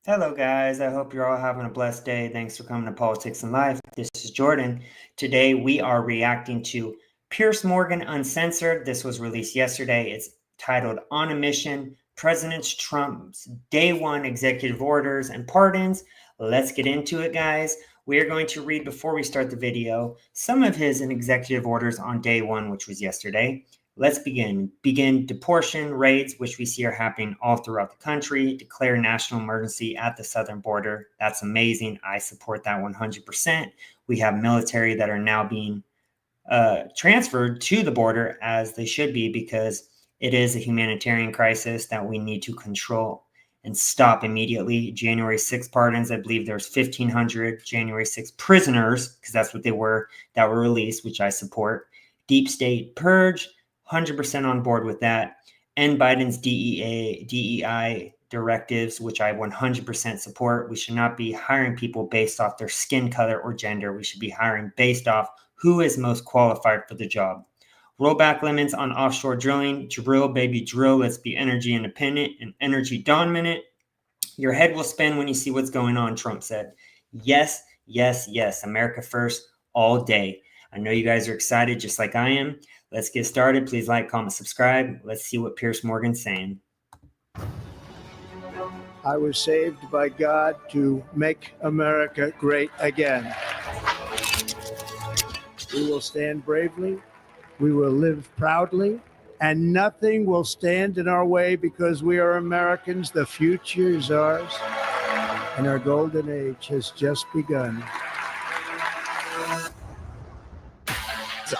Hello, guys. I hope you're all having a blessed day. Thanks for coming to Politics and Life. This is Jordan. Today, we are reacting to Piers Morgan Uncensored. This was released yesterday. It's titled On a Mission, President Trump's Day One Executive Orders and Pardons. Let's get into it, guys. We are going to read, before we start the video, some of his executive orders on day one, which was yesterday. Let's begin. Begin deportation raids, which we see are happening all throughout the country. Declare national emergency at the southern border. That's amazing. I support that 100%. We have military that are now being transferred to the border, as they should be, because it is a humanitarian crisis that we need to control and stop immediately. January 6th pardons, I believe there's 1,500 January 6th prisoners, because that's what they were, that were released, which I support. Deep state purge. 100% on board with that. And Biden's DEI directives, which I 100% support. We should not be hiring people based off their skin color or gender. We should be hiring based off who is most qualified for the job. Rollback limits on offshore drilling. Drill, baby, drill. Let's be energy independent and energy dominant. Your head will spin when you see what's going on, Trump said. Yes, yes, yes. America first all day. I know you guys are excited just like I am. Let's get started. Please like, comment, subscribe. Let's see what Piers Morgan's saying. I was saved by God to make America great again. We will stand bravely. We will live proudly. And nothing will stand in our way because we are Americans. The future is ours. And our golden age has just begun.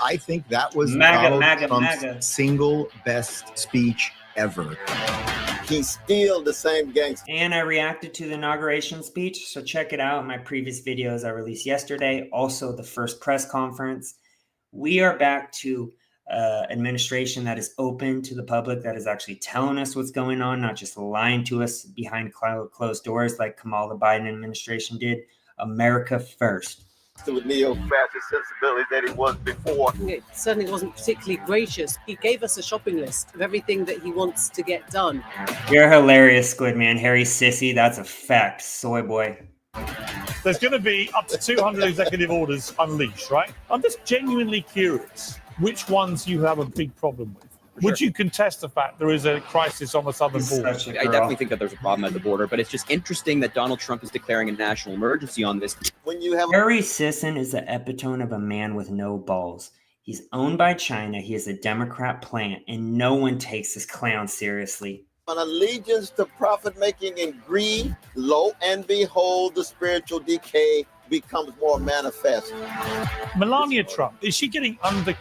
I think that was Donald Trump's single best speech ever. He's still the same gangster. And I reacted to the inauguration speech, so check it out in my previous videos I released yesterday. Also, the first press conference. We are back to administration that is open to the public, that is actually telling us what's going on, not just lying to us behind closed doors like Kamala Biden administration did. America first. With neo-fascist sensibilities that he was before. It certainly wasn't particularly gracious. He gave us a shopping list of everything that he wants to get done. You're hilarious, Squid Man. Harry Sissy, that's a fact. Soy boy. There's going to be up to 200 executive orders unleashed, right? I'm just genuinely curious which ones you have a big problem with. Sure. Would you contest the fact there is a crisis on the southern border? I definitely think that there's a problem at the border, but it's just interesting that Donald Trump is declaring a national emergency on this. When you have Harry Sisson is the epitome of a man with no balls. He's owned by China. He is a Democrat plant, and no one takes this clown seriously. an allegiance to profit-making and greed, lo and behold, the spiritual decay becomes more manifest. Melania Trump, is she getting under?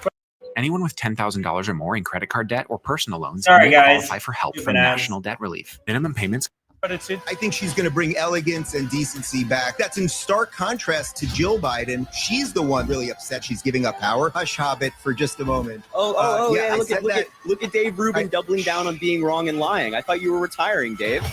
Anyone with $10,000 or more in credit card debt or personal loans may qualify for help from National Debt Relief. Minimum payments. I think she's going to bring elegance and decency back. That's in stark contrast to Jill Biden. She's the one really upset she's giving up power. Hush, Hobbit, for just a moment. Yeah, look at Dave Rubin doubling down on being wrong and lying. I thought you were retiring, Dave.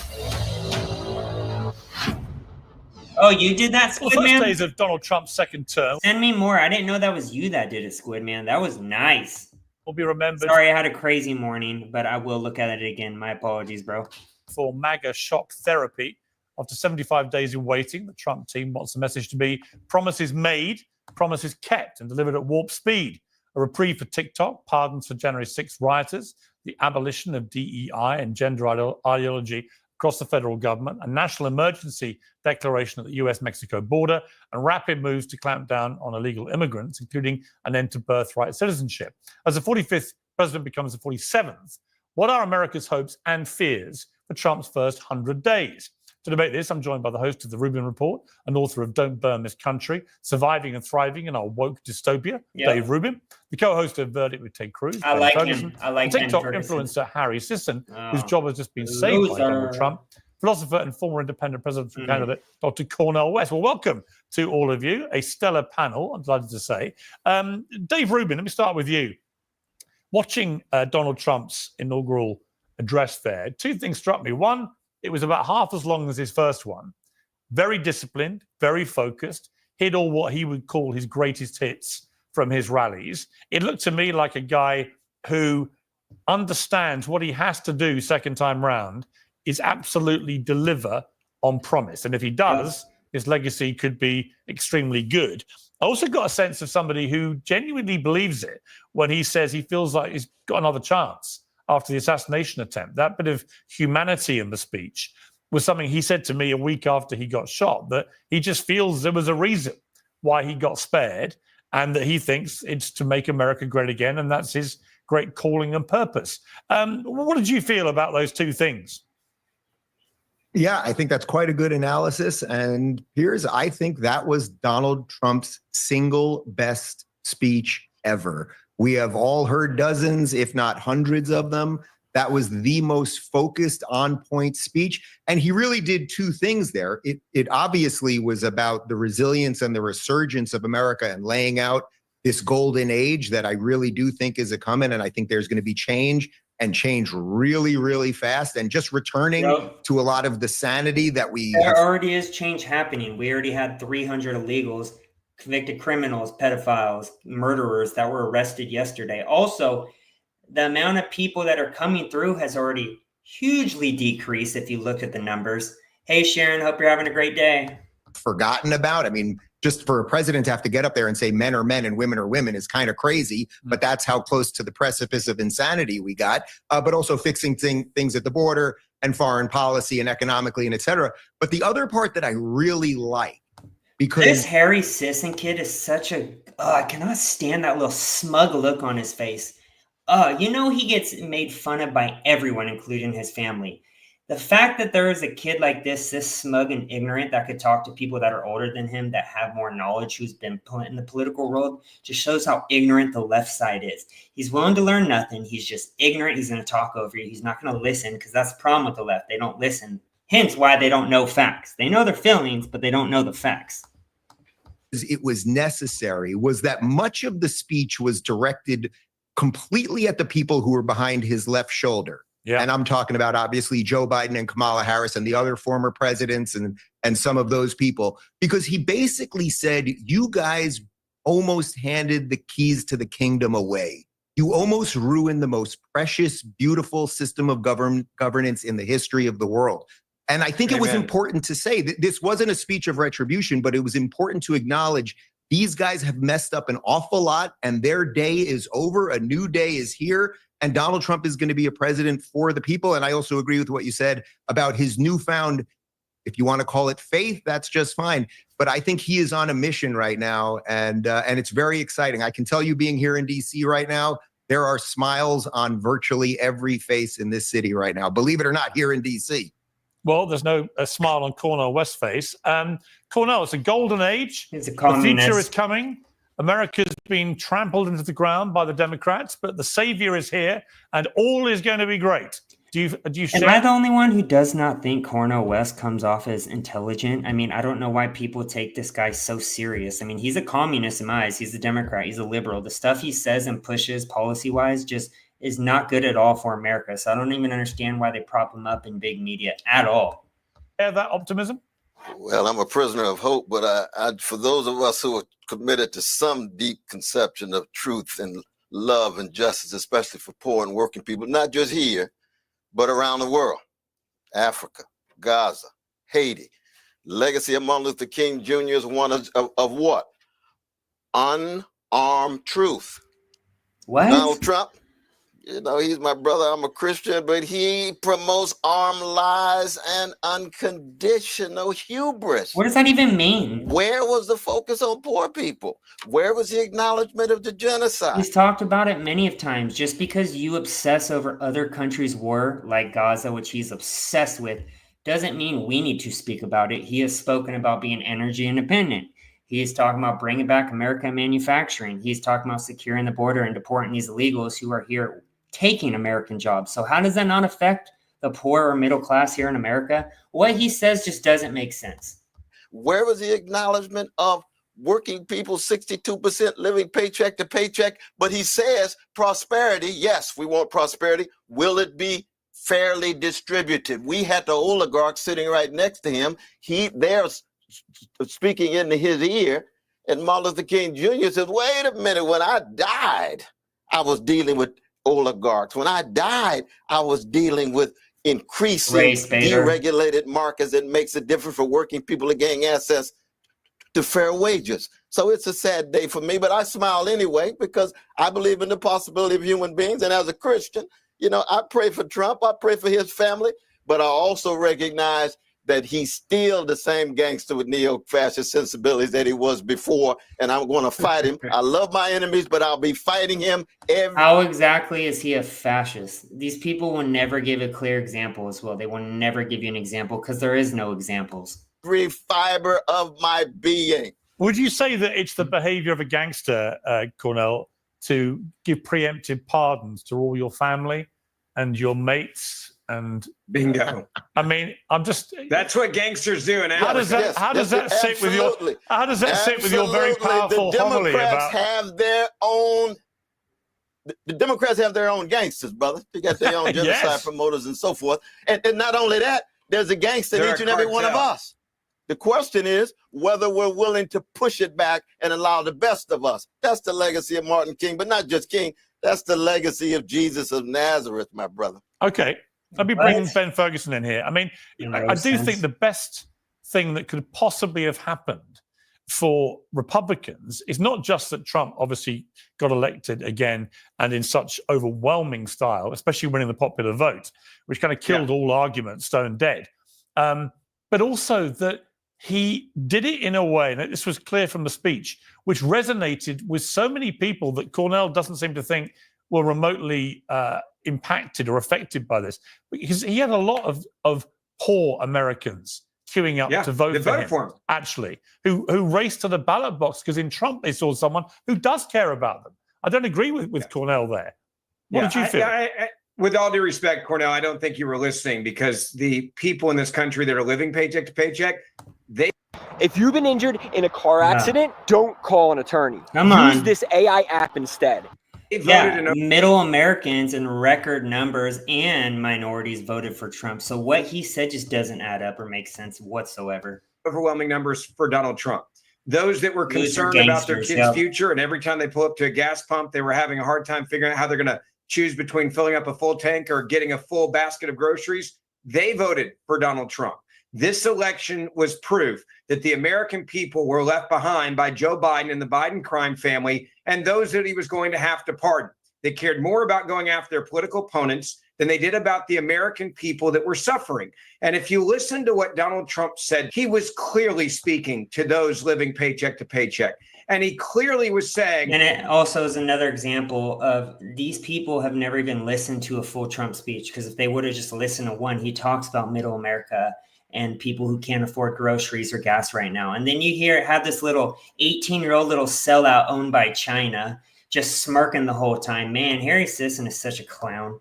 Oh, you did that, Squid Man? First days of Donald Trump's second term. Send me more. I didn't know that was you that did it, Squid Man. That was nice. Will be remembered. Sorry, I had a crazy morning, but I will look at it again. My apologies, bro. For MAGA shock therapy. After 75 days in waiting, the Trump team wants the message to be promises made, promises kept, and delivered at warp speed. A reprieve for TikTok, pardons for January 6th rioters, the abolition of DEI and gender ideology across the federal government, a national emergency declaration at the US-Mexico border, and rapid moves to clamp down on illegal immigrants, including an end to birthright citizenship. As the 45th president becomes the 47th, what are America's hopes and fears for Trump's first 100 days? To debate this, I'm joined by the host of The Rubin Report and author of Don't Burn This Country, Surviving and Thriving in Our Woke Dystopia, Dave Rubin, the co-host of Verdict with Ted Cruz, I like him. I like TikTok influencer Harry Sisson, whose job has just been saved by Donald Trump, philosopher and former independent presidential candidate, Dr. Cornel West. Well, welcome to all of you. A stellar panel, I'm delighted to say. Dave Rubin, let me start with you. Watching Donald Trump's inaugural address there, two things struck me. One, it was about half as long as his first one. Very disciplined, very focused, hit all what he would call his greatest hits from his rallies. It looked to me like a guy who understands what he has to do second time round is absolutely deliver on promise. And if he does, his legacy could be extremely good. I also got a sense of somebody who genuinely believes it when he says he feels like he's got another chance after the assassination attempt. That bit of humanity in the speech was something he said to me a week after he got shot, that he just feels there was a reason why he got spared, and that he thinks it's to make America great again, and that's his great calling and purpose. What did you feel about those two things? Yeah, I think that's quite a good analysis. And Piers, I think that was Donald Trump's single best speech ever. We have all heard dozens, if not hundreds of them. That was the most focused, on-point speech. And he really did two things there. It obviously was about the resilience and the resurgence of America and laying out this golden age that I really do think is a coming. And I think there's going to be change, and change really, really fast, and just returning to a lot of the sanity that we There already is change happening. We already had 300 illegals, convicted criminals, pedophiles, murderers that were arrested yesterday. Also, the amount of people that are coming through has already hugely decreased if you look at the numbers. Hey, Sharon, hope you're having a great day. Forgotten about. I mean, just for a president to have to get up there and say men are men and women are women is kind of crazy, but that's how close to the precipice of insanity we got. But also fixing things at the border and foreign policy and economically and et cetera. But the other part that I really like, because this Harry Sisson kid is such a, I cannot stand that little smug look on his face. You know, he gets made fun of by everyone, including his family. The fact that there is a kid like this smug and ignorant that could talk to people that are older than him, that have more knowledge, who's been in the political world, just shows how ignorant the left side is. He's willing to learn nothing. He's just ignorant. He's going to talk over you. He's not going to listen, because that's the problem with the left. They don't listen. Hence why they don't know facts. They know their feelings, but they don't know the facts. It was necessary was that much of the speech was directed completely at the people who were behind his left shoulder. Yeah. And I'm talking about, obviously, Joe Biden and Kamala Harris and the other former presidents and some of those people, because he basically said, you guys almost handed the keys to the kingdom away. You almost ruined the most precious, beautiful system of governance in the history of the world. And I think it was important to say that this wasn't a speech of retribution, but it was important to acknowledge these guys have messed up an awful lot, and their day is over. A new day is here. And Donald Trump is going to be a president for the people. And I also agree with what you said about his newfound, if you want to call it faith, that's just fine. But I think he is on a mission right now. And it's very exciting. I can tell you, being here in DC right now, there are smiles on virtually every face in this city right now. Believe it or not, here in DC. Well, there's no smile on Cornel West's face. Cornel, it's a golden age. It's a communist. The future is coming. America's been trampled into the ground by the Democrats, but the savior is here, and all is going to be great. Do you share? Am I the only one who does not think Cornel West comes off as intelligent? I mean, I don't know why people take this guy so serious. I mean, he's a communist in my eyes. He's a Democrat. He's a liberal. The stuff he says and pushes policy-wise just is not good at all for America. So I don't even understand why they prop him up in big media at all. That optimism? Well, I'm a prisoner of hope, but for those of us who are committed to some deep conception of truth and love and justice, especially for poor and working people, not just here, but around the world, Africa, Gaza, Haiti. Legacy of Martin Luther King Jr. is one of what? Unarmed truth. What? Donald Trump, you know, he's my brother. I'm a Christian, but he promotes armed lies and unconditional hubris. What does that even mean? Where was the focus on poor people? Where was the acknowledgement of the genocide? He's talked about it many of times. Just because you obsess over other countries' war, like Gaza, which he's obsessed with, doesn't mean we need to speak about it. He has spoken about being energy independent. He's talking about bringing back American manufacturing. He's talking about securing the border and deporting these illegals who are here taking American jobs. So how does that not affect the poor or middle class here in America? What he says just doesn't make sense. Where was the acknowledgement of working people, 62% living paycheck to paycheck? But he says prosperity, yes, we want prosperity. Will it be fairly distributed? We had the oligarchs sitting right next to him. They're speaking into his ear, and Martin Luther King Jr. says, wait a minute, when I died, I was dealing with oligarchs. When I died, I was dealing with increasing Bader. deregulated markets that makes it different for working people to gain access to fair wages. So it's a sad day for me, but I smile anyway because I believe in the possibility of human beings. And as a Christian, I pray for Trump, I pray for his family, but I also recognize that he's still the same gangster with neo-fascist sensibilities that he was before, and I'm going to fight him. I love my enemies, but I'll be fighting him How exactly is he a fascist? These people will never give a clear example as well. They will never give you an example because there is no examples. every fiber of my being. Would you say that it's the behavior of a gangster, Cornell, to give preemptive pardons to all your family and your mates? And bingo. I mean, that's what gangsters do. And how does that sit with your very powerful homily about? The Democrats have their own gangsters, brother. They got their own genocide Yes. promoters and so forth. And not only that, there's a gangster in They're each a and every one of cartel. us. The question is whether we're willing to push it back and allow the best of us. That's the legacy of Martin King, but not just King. That's the legacy of Jesus of Nazareth, my brother. Okay, let me bring Ben Ferguson in here. I mean, I do sense. think the best thing that could possibly have happened for Republicans is not just that Trump obviously got elected again and in such overwhelming style, especially winning the popular vote, which kind of killed all arguments, stone dead, but also that he did it in a way, and this was clear from the speech, which resonated with so many people that Cornell doesn't seem to think were remotely impacted or affected by this, because he had a lot of poor Americans queuing up to vote for him, actually, who raced to the ballot box because in Trump they saw someone who does care about them. I don't agree with Cornell there. What did you feel? With all due respect, Cornell, I don't think you were listening, because the people in this country that are living paycheck to paycheck, if you've been injured in a car accident, don't call an attorney. Come on. Use this AI app instead. Middle Americans in record numbers and minorities voted for Trump. So what he said just doesn't add up or make sense whatsoever. Overwhelming numbers for Donald Trump. Those that were concerned about their kids' future, and every time they pull up to a gas pump, they were having a hard time figuring out how they're going to choose between filling up a full tank or getting a full basket of groceries. They voted for Donald Trump. This election was proof that the American people were left behind by Joe Biden and the Biden crime family and those that he was going to have to pardon. They cared more about going after their political opponents than they did about the American people that were suffering. And if you listen to what Donald Trump said, he was clearly speaking to those living paycheck to paycheck. And he clearly was saying— And it also is another example of these people have never even listened to a full Trump speech, because if they would have just listened to one, he talks about middle America and people who can't afford groceries or gas right now. And then you have this little 18-year-old little sellout owned by China just smirking the whole time. Man, Harry Sisson is such a clown.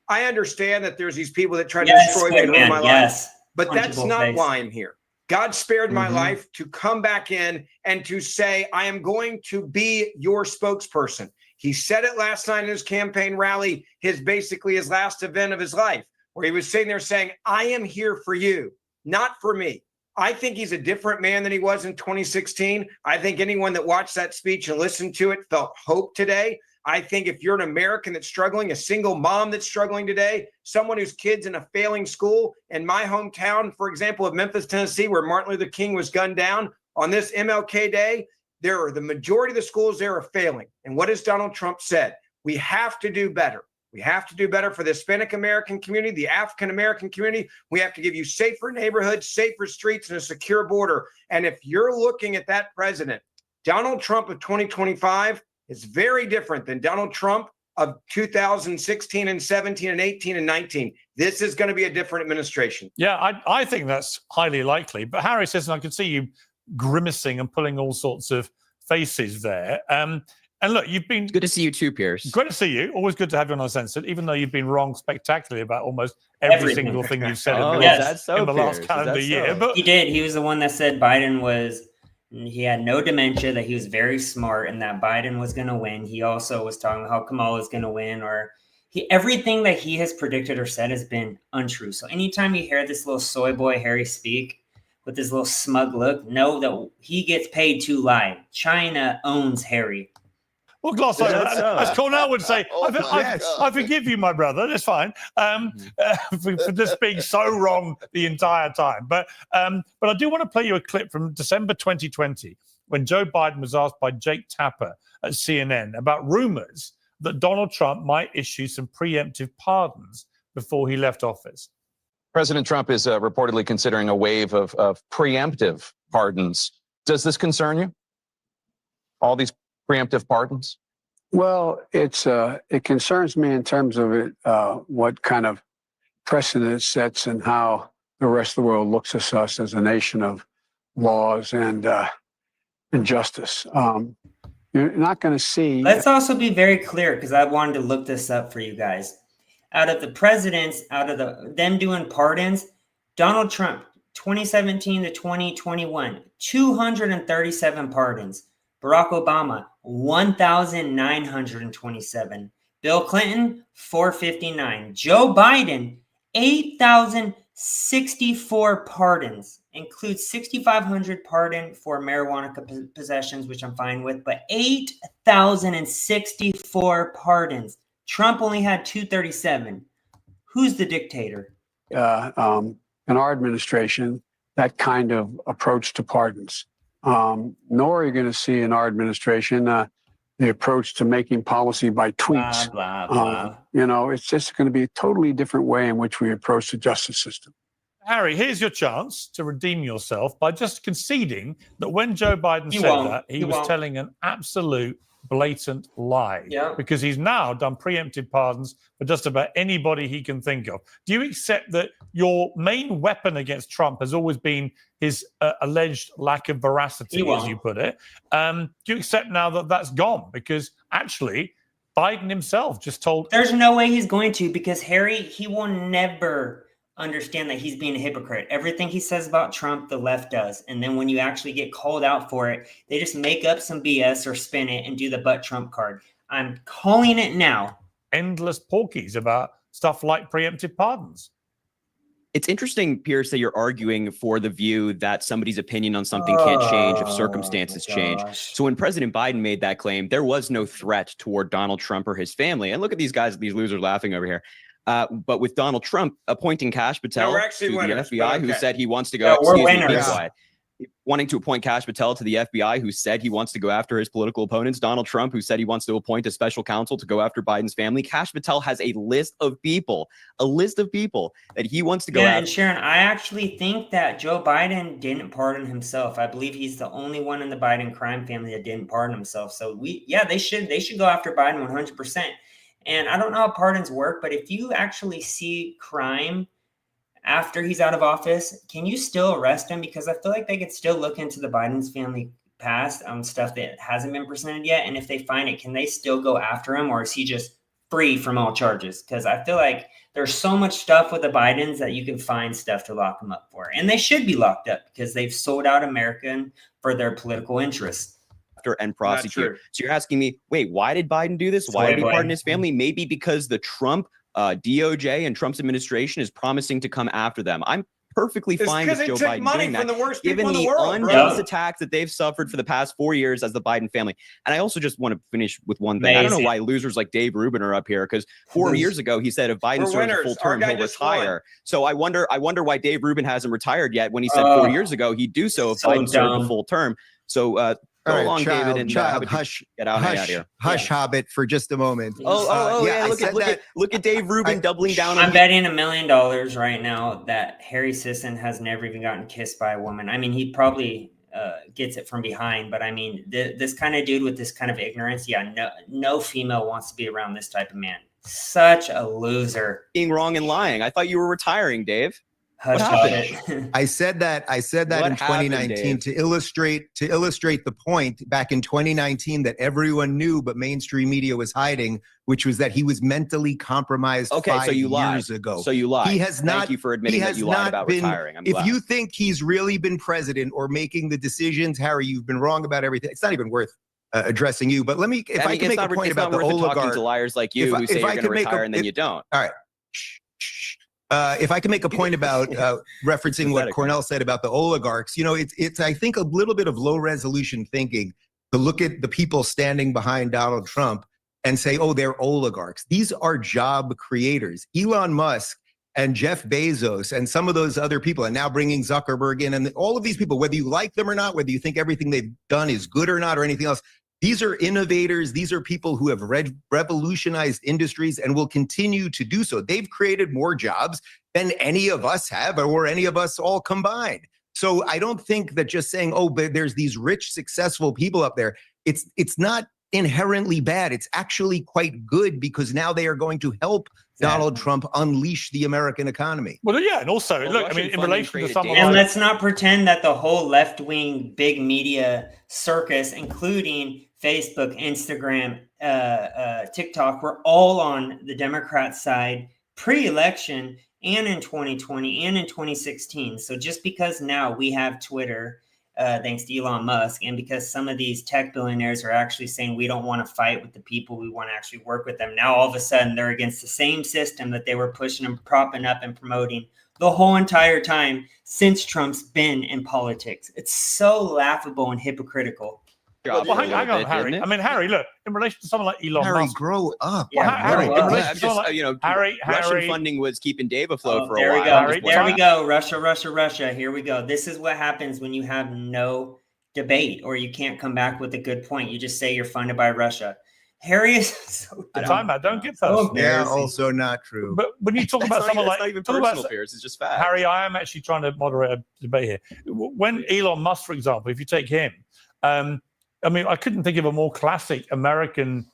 I understand that there's these people that try to destroy me and ruin my life, but that's not why I'm here. God spared my life to come back in and to say, I am going to be your spokesperson. He said it last night in his campaign rally, his last event of his life, where he was sitting there saying, I am here for you, not for me. I think he's a different man than he was in 2016. I think anyone that watched that speech and listened to it felt hope today. I think if you're an American that's struggling, a single mom that's struggling today, someone whose kid's in a failing school, in my hometown, for example, of Memphis, Tennessee, where Martin Luther King was gunned down on this MLK Day, the majority of the schools there are failing. And what has Donald Trump said? We have to do better. We have to do better for the Hispanic American community, the African American community. We have to give you safer neighborhoods, safer streets, and a secure border. And if you're looking at that president, Donald Trump of 2025 is very different than Donald Trump of 2016 and 17 and 18 and 19. This is going to be a different administration. Yeah, I think that's highly likely. But Harry says, and I can see you grimacing and pulling all sorts of faces there. And look, you've been— Good to see you too, Piers. Great to see you. Always good to have you on Uncensored, even though you've been wrong spectacularly about almost every single thing you've said in the last calendar year. But he did. He was the one that said he had no dementia, that he was very smart, and that Biden was going to win. He also was talking about how Kamala is going to win, everything that he has predicted or said has been untrue. So anytime you hear this little soy boy Harry speak with this little smug look, know that he gets paid to lie. China owns Harry. We'll gloss over that. so? As Cornell would say, Oh, I forgive you, my brother. That's fine. For just being so wrong the entire time. But I do want to play you a clip from December 2020 when Joe Biden was asked by Jake Tapper at CNN about rumors that Donald Trump might issue some preemptive pardons before he left office. President Trump is reportedly considering a wave of preemptive pardons. Does this concern you? All these preemptive pardons? Well, it concerns me in terms of what kind of precedent it sets and how the rest of the world looks at us as a nation of laws and justice. You're not going to see. Let's also be very clear, because I wanted to look this up for you guys. Out of the presidents, them doing pardons, Donald Trump, 2017 to 2021, 237 pardons. Barack Obama, 1,927. Bill Clinton, 459. Joe Biden, 8,064 pardons. Includes 6,500 pardon for marijuana possessions, which I'm fine with, but 8,064 pardons. Trump only had 237. Who's the dictator? In our administration, that kind of approach to pardons. Nor are you going to see in our administration the approach to making policy by tweets. Blah, blah, blah. It's just going to be a totally different way in which we approach the justice system. Harry, here's your chance to redeem yourself by just conceding that when Joe Biden said that, he was telling an absolute blatant lie. Yeah. Because he's now done preemptive pardons for just about anybody he can think of. Do you accept that your main weapon against Trump has always been his alleged lack of veracity, as you put it? Do you accept now that that's gone? Because actually, Biden himself just told... There's no way he's going to, because Harry, he will never understand that he's being a hypocrite. Everything he says about Trump, the left does. And then when you actually get called out for it, they just make up some BS or spin it and do the but Trump card. I'm calling it now. Endless porkies about stuff like preemptive pardons. It's interesting, Pierce, that you're arguing for the view that somebody's opinion on something can't change if circumstances change. So when President Biden made that claim, there was no threat toward Donald Trump or his family. And look at these guys, these losers laughing over here. But with Donald Trump appointing Kash Patel to the FBI, who said he wants to go, wanting to appoint Kash Patel to the FBI, who said he wants to go after his political opponents, Donald Trump, who said he wants to appoint a special counsel to go after Biden's family. Kash Patel has a list of people that he wants to go after. And Sharon, I actually think that Joe Biden didn't pardon himself. I believe he's the only one in the Biden crime family that didn't pardon himself. So they should go after Biden 100%. And I don't know how pardons work, but if you actually see crime after he's out of office, can you still arrest him? Because I feel like they could still look into the Biden's family past stuff that hasn't been presented yet. And if they find it, can they still go after him, or is he just free from all charges? Because I feel like there's so much stuff with the Bidens that you can find stuff to lock them up for. And they should be locked up because they've sold out America for their political interests. And prosecute. So you're asking me, wait, why did Biden do this? Why did he pardon his family? Maybe because the Trump DOJ and Trump's administration is promising to come after them. I'm perfectly fine with Joe Biden doing that, given the unjust attacks that they've suffered for the past 4 years as the Biden family. And I also just want to finish with one thing. I don't know why losers like Dave Rubin are up here, because 4 years ago he said if Biden serves a full term, he'll retire. So I wonder why Dave Rubin hasn't retired yet, when he said 4 years ago he'd do so if Biden served a full term. So go along, David, and hush, get out of here. Hush, Hobbit, for just a moment. Yeah. Look at Dave Rubin doubling down. I'm betting $1 million right now that Harry Sisson has never even gotten kissed by a woman. I mean, he probably gets it from behind, but I mean, this kind of dude with this kind of ignorance, no female wants to be around this type of man. Such a loser. Being wrong and lying. I thought you were retiring, Dave. I said that in 2019 to illustrate the point back in 2019 that everyone knew, but mainstream media was hiding, which was that he was mentally compromised 5 years ago. So you lied. He has not. Thank you for admitting that you lied about retiring. I'm glad. If you think he's really been president or making the decisions, Harry, you've been wrong about everything. It's not even worth addressing you. But if I can make a point about the oligarch, talking to liars like you who say you're going to retire and then you don't. All right. If I can make a point about referencing what Cornell said about the oligarchs, it's I think a little bit of low resolution thinking. to look at the people standing behind Donald Trump and say, oh, they're oligarchs. These are job creators. Elon Musk and Jeff Bezos and some of those other people, and now bringing Zuckerberg in, and all of these people, whether you like them or not, whether you think everything they've done is good or not or anything else, these are innovators. These are people who have revolutionized industries and will continue to do so. They've created more jobs than any of us have, or any of us all combined. So I don't think that just saying, oh, but there's these rich, successful people up there, it's not inherently bad. It's actually quite good, because now they are going to help Donald Trump unleash the American economy. Well, yeah, and also, look, I mean, in relation to someone and like... let's not pretend that the whole left-wing big media circus, including Facebook, Instagram, TikTok, were all on the Democrat side pre-election and in 2020 and in 2016. So just because now we have Twitter, thanks to Elon Musk, and because some of these tech billionaires are actually saying we don't want to fight with the people, we want to actually work with them, now all of a sudden they're against the same system that they were pushing and propping up and promoting the whole entire time since Trump's been in politics. It's so laughable and hypocritical. Well, hang on, Harry. I mean, Harry, look, in relation to someone like Elon Harry, Musk, grow up. Yeah, Harry, in relation to someone like, Harry, Harry, Russian funding was keeping Dave afloat for a there while. We go. There we go. Russia. Here we go. This is what happens when you have no debate, or you can't come back with a good point. You just say you're funded by Russia. Harry is so dumb. Don't get personal. Yeah, also not true. But when you talk about someone like, not even personal, Piers, it's just fact. Harry, I am actually trying to moderate a debate here. When Elon Musk, for example, if you take him, I mean, I couldn't think of a more classic American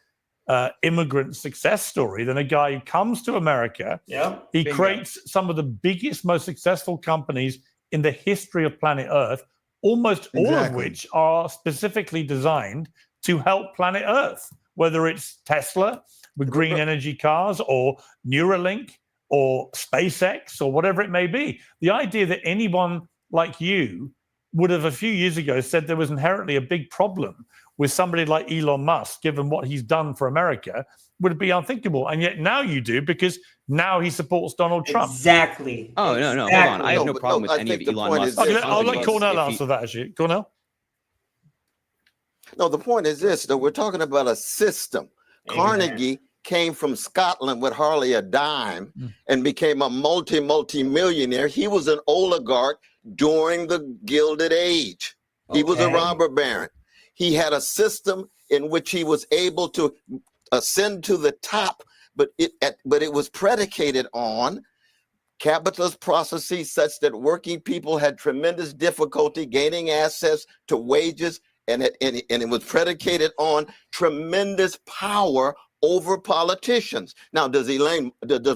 immigrant success story than a guy who comes to America. Yeah, he creates some of the biggest, most successful companies in the history of planet Earth, almost all of which are specifically designed to help planet Earth, whether it's Tesla with green energy cars, or Neuralink, or SpaceX, or whatever it may be. The idea that anyone like you would have a few years ago said there was inherently a big problem with somebody like Elon Musk, given what he's done for America, would be unthinkable. And yet now you do, because now he supports Donald Trump. Exactly. Oh, no, hold on. I have no problem with any of Elon Musk. I'll let Cornell answer that, actually. Cornell? No, the point is this, that we're talking about a system. Carnegie came from Scotland with hardly a dime and became a multi-millionaire. He was an oligarch during the Gilded Age. He was a robber baron. He had a system in which he was able to ascend to the top, but it was predicated on capitalist processes such that working people had tremendous difficulty gaining access to wages, and it was predicated on tremendous power over politicians. Now, does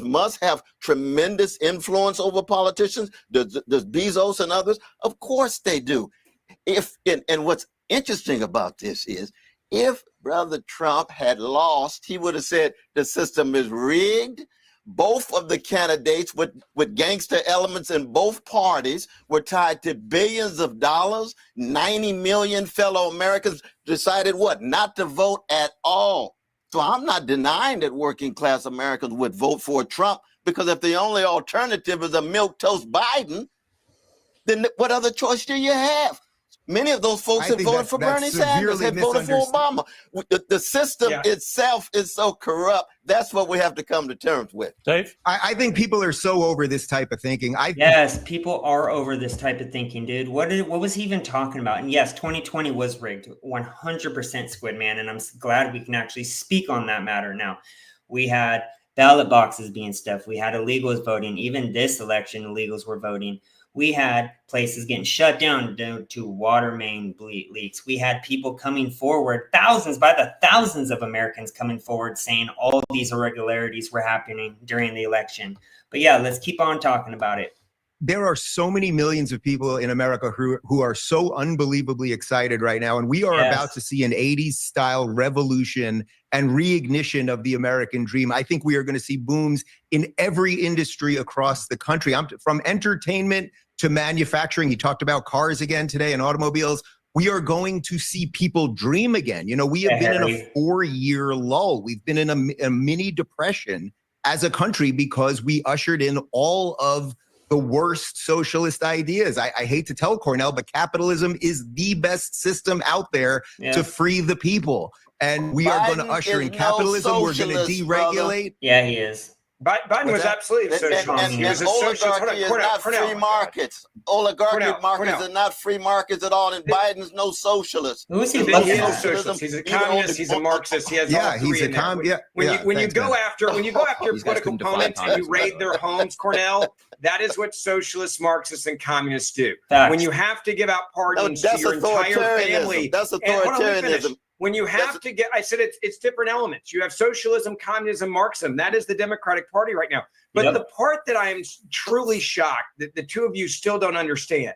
Musk have tremendous influence over politicians? Does Bezos and others? Of course they do. And what's interesting about this is, if Brother Trump had lost, he would have said the system is rigged. Both of the candidates with gangster elements in both parties were tied to billions of dollars. 90 million fellow Americans decided what? Not to vote at all. So I'm not denying that working class Americans would vote for Trump, because if the only alternative is a milquetoast Biden, then what other choice do you have? Many of those folks that voted for Bernie Sanders had voted for Obama. The system itself is so corrupt. That's what we have to come to terms with. Dave? I think people are so over this type of thinking. Yes, people are over this type of thinking, dude. What was he even talking about? And yes, 2020 was rigged, 100% Squid Man, and I'm glad we can actually speak on that matter now. We had ballot boxes being stuffed. We had illegals voting. Even this election, illegals were voting. We had places getting shut down due to water main leaks. We had people coming forward, by the thousands of Americans coming forward saying all these irregularities were happening during the election. But yeah, let's keep on talking about it. There are so many millions of people in America who are so unbelievably excited right now. And we are about to see an 80s style revolution and reignition of the American dream. I think we are going to see booms in every industry across the country. From entertainment to manufacturing. He talked about cars again today and automobiles. We are going to see people dream again. You know, we have been in a 4-year lull. We've been in a mini depression as a country because we ushered in all of the worst socialist ideas. I hate to tell Cornell, but capitalism is the best system out there to free the people. And we are going to usher in capitalism. We're going to deregulate. Brother. Yeah, he is. Biden was absolutely a socialist. He was a socialist. Oligarchy is not free markets. Oligarchic markets are not free markets at all, and Biden's no socialist. Who is he? He's a socialist. He's a communist. He's a Marxist. He has all three in there. When you go after your political opponents and you raid their homes, Cornell, that is what socialists, Marxists, and communists do. When you have to give out pardons to your entire family, that's authoritarianism. When you have to get, I said it's different elements. You have socialism, communism, Marxism. That is the Democratic Party right now. But the part that I am truly shocked that the two of you still don't understand.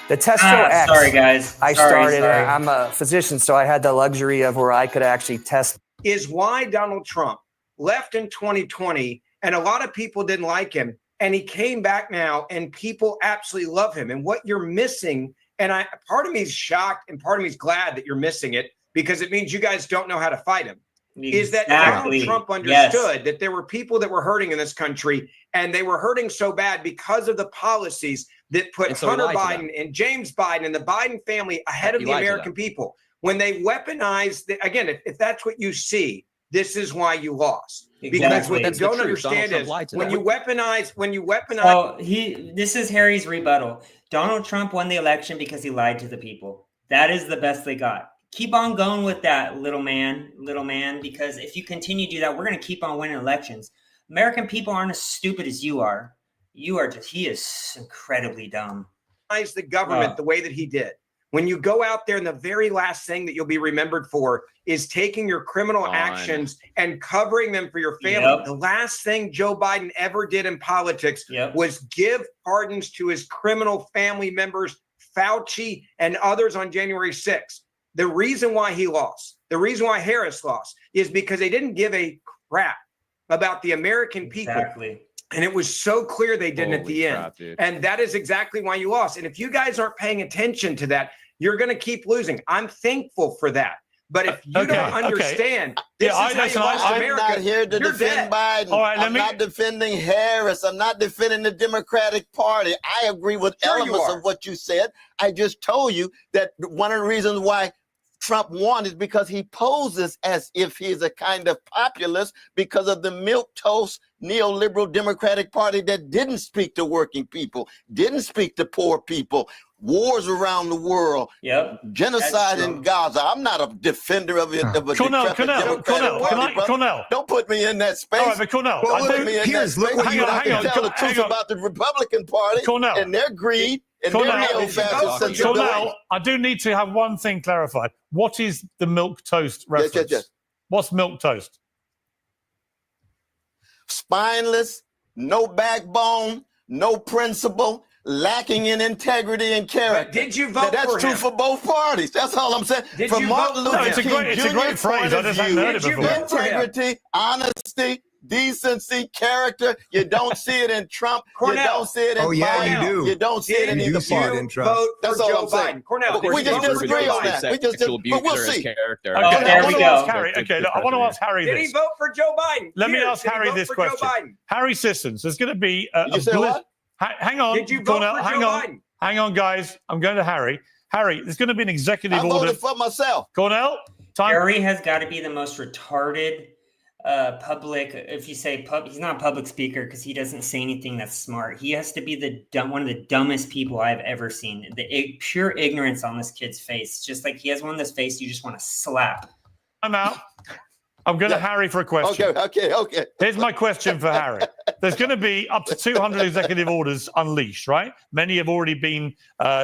The Testo X. Sorry, guys. I'm a physician, so I had the luxury of where I could actually test. Is why Donald Trump left in 2020, and a lot of people didn't like him, and he came back now, and people absolutely love him. And what you're missing. And part of me is shocked and part of me is glad that you're missing it because it means you guys don't know how to fight him. Exactly. Is that Donald Trump understood that there were people that were hurting in this country and they were hurting so bad because of the policies that put Hunter Biden and James Biden and the Biden family ahead of the American people. When they weaponized, again, if that's what you see, this is why you lost. Because what you don't understand is when you weaponize. Oh, this is Harry's rebuttal. Donald Trump won the election because he lied to the people. That is the best they got. Keep on going with that, little man, because if you continue to do that, we're going to keep on winning elections. American people aren't as stupid as you are. He is incredibly dumb. The government the way that he did. When you go out there and the very last thing that you'll be remembered for is taking your criminal actions and covering them for your family. The last thing Joe Biden ever did in politics was give pardons to his criminal family members, Fauci and others on January 6th. The reason why he lost, the reason why Harris lost is because they didn't give a crap about the American people. Exactly. And it was so clear they didn't at the end. Dude. And that is exactly why you lost. And if you guys aren't paying attention to that, you're going to keep losing. I'm thankful for that. But if you don't understand, this is how you lost America. I'm not here to defend Biden. I'm not defending Harris. I'm not defending the Democratic Party. I agree with elements of what you said. I just told you that one of the reasons why Trump won is because he poses as if he's a kind of populist because of the milquetoast neoliberal Democratic Party that didn't speak to working people, didn't speak to poor people, wars around the world, genocide in Gaza. I'm not a defender of it. Cornell, don't put me in that space. All right, but Cornell, I can tell the truth about the Republican Party and their greed. Cornell, I do need to have one thing clarified. What is the milquetoast reference? What's milquetoast? Spineless, no backbone, no principle, lacking in integrity and character. But did you vote that's for true him? For both parties. That's all I'm saying. From Martin Luther King it's a great phrase. I just haven't heard it before. Integrity, honesty, decency, character. You don't see it in Trump. You don't see it in Biden. You do. You don't see it in either party. Vote That's for all Joe I'm saying. Biden. Cornell, we just disagree on that. But we'll see. Okay, there we go. I want to ask Harry this. Did he vote for Joe Biden? Let me ask Harry this question. Harry Sisson, there's going to be you say what? Hang on. Did you vote for Joe Biden? Hang on, guys. I'm going to Harry. Harry, there's going to be an executive order. I voted for myself. Cornell, Harry has got to be the most retarded public. If you say he's not a public speaker because he doesn't say anything that's smart. He has to be one of the dumbest people I've ever seen. The pure ignorance on this kid's face. Just like he has one of this face you just want to slap. I'm out. I'm going to Harry for a question. Okay. Here's my question for Harry. There's going to be up to 200 executive orders unleashed, right? Many have already been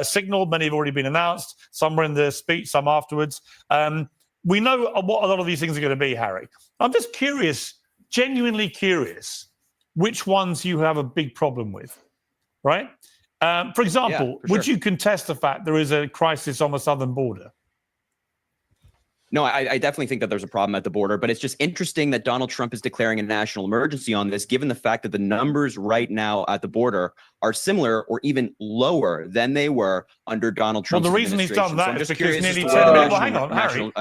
signaled. Many have already been announced. Some were in the speech, some afterwards. We know what a lot of these things are going to be, Harry. I'm just curious, genuinely curious, which ones you have a big problem with, right? For example, would you contest the fact there is a crisis on the southern border? No, I definitely think that there's a problem at the border, but it's just interesting that Donald Trump is declaring a national emergency on this, given the fact that the numbers right now at the border are similar or even lower than they were under Donald Trump. Well, the reason he's done that is because nearly 10 million. Well, hang on, Harry.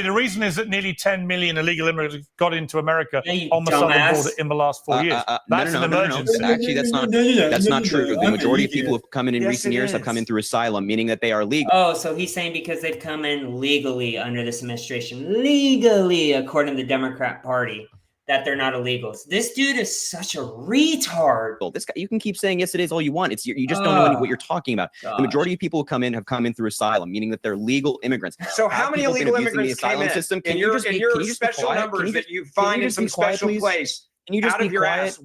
The reason is that nearly 10 million illegal immigrants got into America on the southern border in the last 4 years. That's an emergency. Actually, that's not true. The majority of people who have come in recent years have come in through asylum, meaning that they are legal. Oh, so he's saying because they've come in legally under this administration, legally, according to the Democrat Party, that they're not illegals. This dude is such a retard. This guy, you can keep saying yes, it is all you want. It's you just don't know what you're talking about. The majority of people who have come in through asylum, meaning that they're legal immigrants. So how many illegal immigrants came in? System? In your special numbers that you find in some special place? Can you just out of your ass?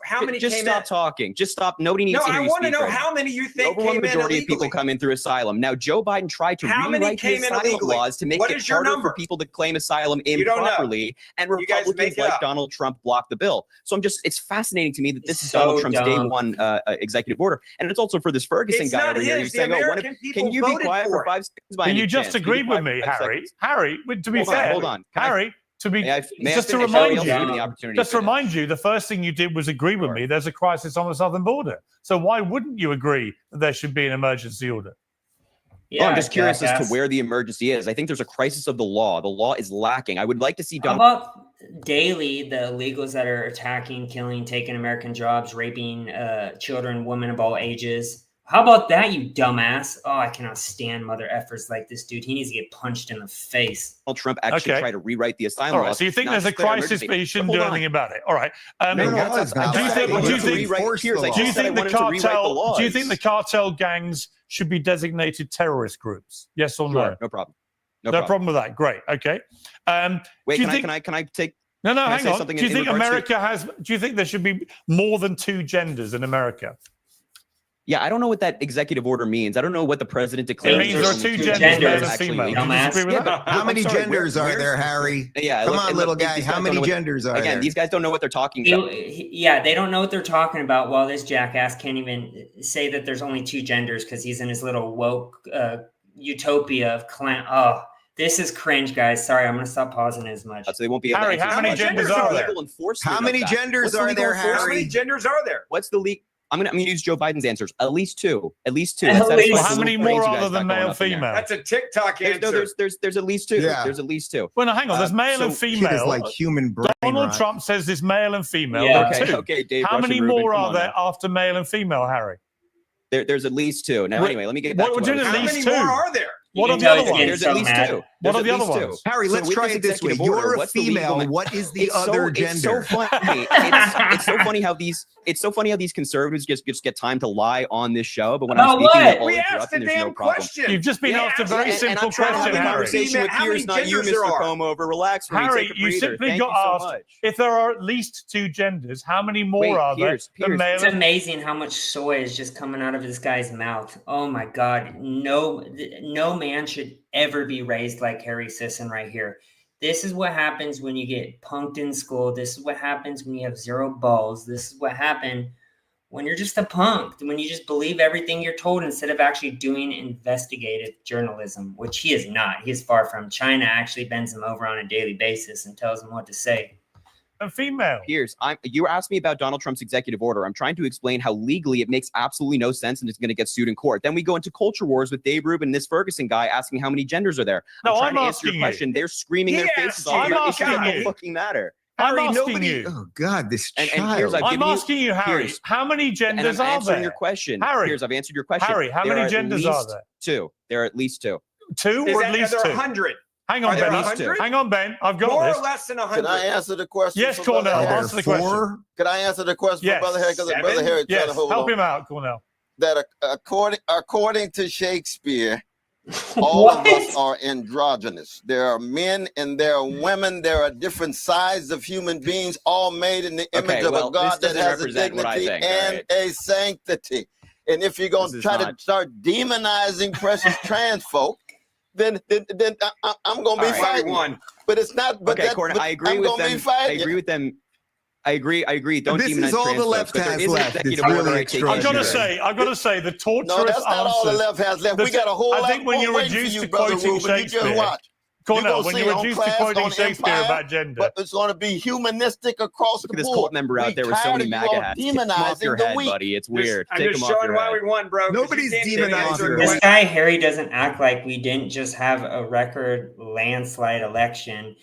How many just came stop in? talking. Just stop. Nobody needs to hear you. No, I want to speak know right how now. many you The think came in overwhelming majority illegally. of people come in through asylum. Now, Joe Biden tried to rewrite the asylum laws to make it harder for people to claim asylum improperly, and Republicans like Donald Trump blocked the bill. So it's fascinating to me that this is Donald Trump's day one executive order, and it's also for this Ferguson guy over here who's saying, "Oh, can you be quiet for 5 seconds?" Can you just agree with me, Harry? Harry, to be fair, hold on, Harry. Just to remind you, the first thing you did was agree with me. There's a crisis on the southern border. So why wouldn't you agree that there should be an emergency order? Yeah, I'm just curious as to where the emergency is. I think there's a crisis of the law. The law is lacking. I would like to see How about daily the illegals that are attacking, killing, taking American jobs, raping children, women of all ages? How about that, you dumbass? Oh, I cannot stand mother effers like this dude. He needs to get punched in the face. Donald Trump actually tried to rewrite the asylum law. All right, laws. so you think there's a crisis, but you shouldn't do anything about it. All right. Do you think the cartel gangs should be designated terrorist groups? Yes or no? Sure, no problem. No problem with that. Great. Okay. Wait, can I take? No, hang on. Do you think America has? Do you think there should be more than 2 genders in America? Yeah, I don't know what that executive order means. I don't know what the president declares. It means there are 2 genders, male and female. How many genders are there, Harry? Yeah, come on, little guy. How many genders are there? Again, these guys don't know what they're talking about. Yeah, they don't know what they're talking about. Well, this jackass can't even say that there's only 2 genders because he's in his little woke utopia of clan. Oh, this is cringe, guys. Sorry, I'm going to stop pausing as much. So they won't be. Harry, how many genders are there? How many genders are there, Harry? How many genders are there? What's the legal? I'm gonna use Joe Biden's answers. At least 2. At least 2. Well, how many more other than male, female? That's a TikTok answer. No, there's at least 2. Yeah. There's at least 2. Well, no, hang on. There's male and female. It's like human brain. Donald Trump says there's male and female. Yeah. There are 2. Okay, Dave. How many more are there after male and female, Harry? There's at least 2. Now, anyway, let me get back to How many more are there? What are the other ones? There's at least 2. What are the other ones? Harry, let's try it this way. You're a female. What is the other gender? It's so funny. It's so funny how these conservatives just get time to lie on this show. But when I'm speaking, we asked the damn question. You've just been asked a very simple question, Harry. Conversation with Piers, not you, Mr. Como. Relax, Harry. You simply got asked if there are at least 2 genders. How many more are there than male? It's amazing how much soy is just coming out of this guy's mouth. Oh my God! No man should ever be raised like Harry Sisson right here. This is what happens when you get punked in school. This is what happens when you have 0 balls. This is what happened when you're just a punk, when you just believe everything you're told instead of actually doing investigative journalism, which he is not. He is far from. China actually bends him over on a daily basis and tells him what to say. A female. Piers, you asked me about Donald Trump's executive order. I'm trying to explain how legally it makes absolutely no sense and it's going to get sued in court. Then we go into culture wars with Dave Rubin and this Ferguson guy asking how many genders are there. No, I'm trying I'm to answer your question. They're screaming their faces off. It doesn't fucking matter. I'm asking you. Oh God, this child. And Piers, I'm asking you, Harry. How many genders are there? I'm answering your question. Harry, Piers, I've answered your question. Harry, how many genders are there? 2. There are at least 2. 2 or at least 2? Are there 100? Hang on, Ben. Hang on, Ben. I've got more this. or less than 100. Can I answer the question? Yes, Cornell. Answer the question. Can I answer the question yes. for Brother Harry? Because Brother Harry trying to hold help on. him out, Cornell. That according to Shakespeare, all of us are androgynous. There are men and there are women. There are different sides of human beings, all made in the image of a God that has a dignity and a sanctity. And if you're going to try to start demonizing precious trans folk, then I'm going to be fighting. But it's not. But okay, Cornell, I agree with them. I agree with them. I agree. Don't this is all the left has left. It's really I've got to say, the torturous No, that's not all the left has left. We got a whole lot more waiting for you, Brother Rubin. You just watch. Cornell, when you reduce to quoting Shakespeare about gender. But it's going to be humanistic across the board. Look at this cult member out there with so many MAGA hats. Take them off your head, buddy. It's weird. I'm just showing why we won, bro. Nobody's demonizing this guy, Harry, doesn't act like we didn't just have a record landslide election.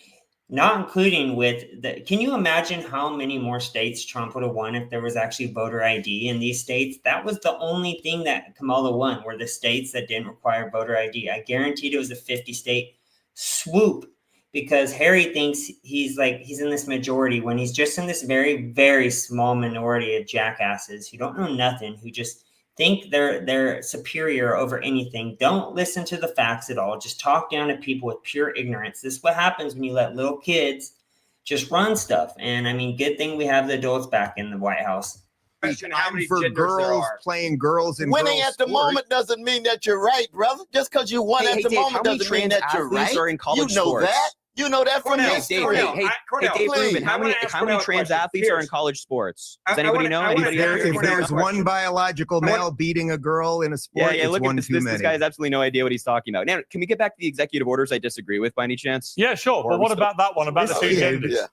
Not including with the, can you imagine how many more states Trump would have won if there was actually voter ID in these states? That was the only thing that Kamala won, were the states that didn't require voter ID. I guaranteed it was a 50-state swoop, because Harry thinks he's in this majority when he's just in this very, very small minority of jackasses who don't know nothing, who just think they're superior over anything. Don't listen to the facts at all. Just talk down to people with pure ignorance. This is what happens when you let little kids just run stuff. And I mean, good thing we have the adults back in the White House. How many for girls playing girls and winning girls at the sports. moment doesn't mean that you're right, brother. Just because you won at the Dave, moment doesn't mean that you're right. Are in college you know sports? that. You know that from history. Dave Rubin, how many trans athletes are in college sports? Does anybody know? If there's one biological male beating a girl in a sport, yeah, it's look one at this. too many. This guy has absolutely no idea what he's talking about. Now, can we get back to the executive orders I disagree with by any chance? Yeah, sure. But what about that one, about the two genders? Yeah.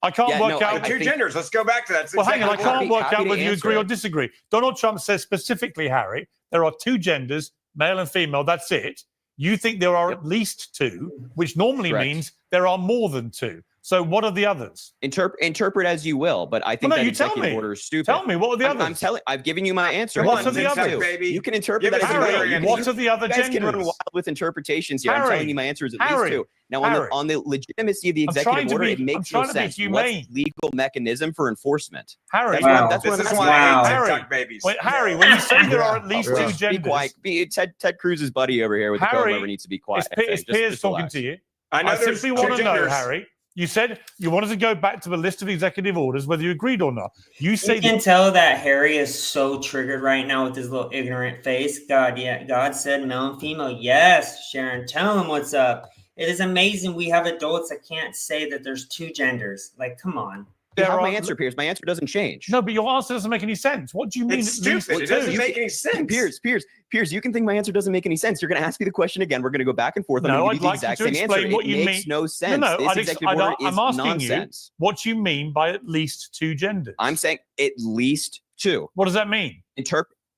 I can't work out. Two genders. Let's go back to that. Well, hang on. I can't work out whether you agree or disagree. Donald Trump says specifically, Harry, there are two genders, male and female. That's it. You think there are at least two, which normally means there are more than two. So what are the others? Interpret as you will, but I think that executive order is stupid. Tell me, what are the others? I've given you my answer. What are the others? You can interpret that as you will. What are the other genders? You guys can run wild with interpretations here. I'm telling you my answer is at least two. Now, on the legitimacy of the executive order, it makes no sense. What's legal mechanism for enforcement? Harry, that's what I'm asking. Harry, when you say there are at least two genders. Be quiet. Ted Cruz's buddy over here with the code member needs to be quiet. Is Piers talking to you? I simply want to know, Harry. You said you wanted to go back to the list of executive orders, whether you agreed or not. You can tell that Harry is so triggered right now with his little ignorant face. God said male and female. Yes, Sharon, tell him what's up. It is amazing we have adults that can't say that there's two genders. Like, come on. You have my answer, Piers. My answer doesn't change. No, but your answer doesn't make any sense. What do you mean? It's stupid. It doesn't make any sense. Piers, you can think my answer doesn't make any sense. You're going to ask me the question again. We're going to go back and forth. No, I'd like you to explain what you mean. It makes no sense. No, I'm asking you what you mean by at least two genders. I'm saying at least two. What does that mean?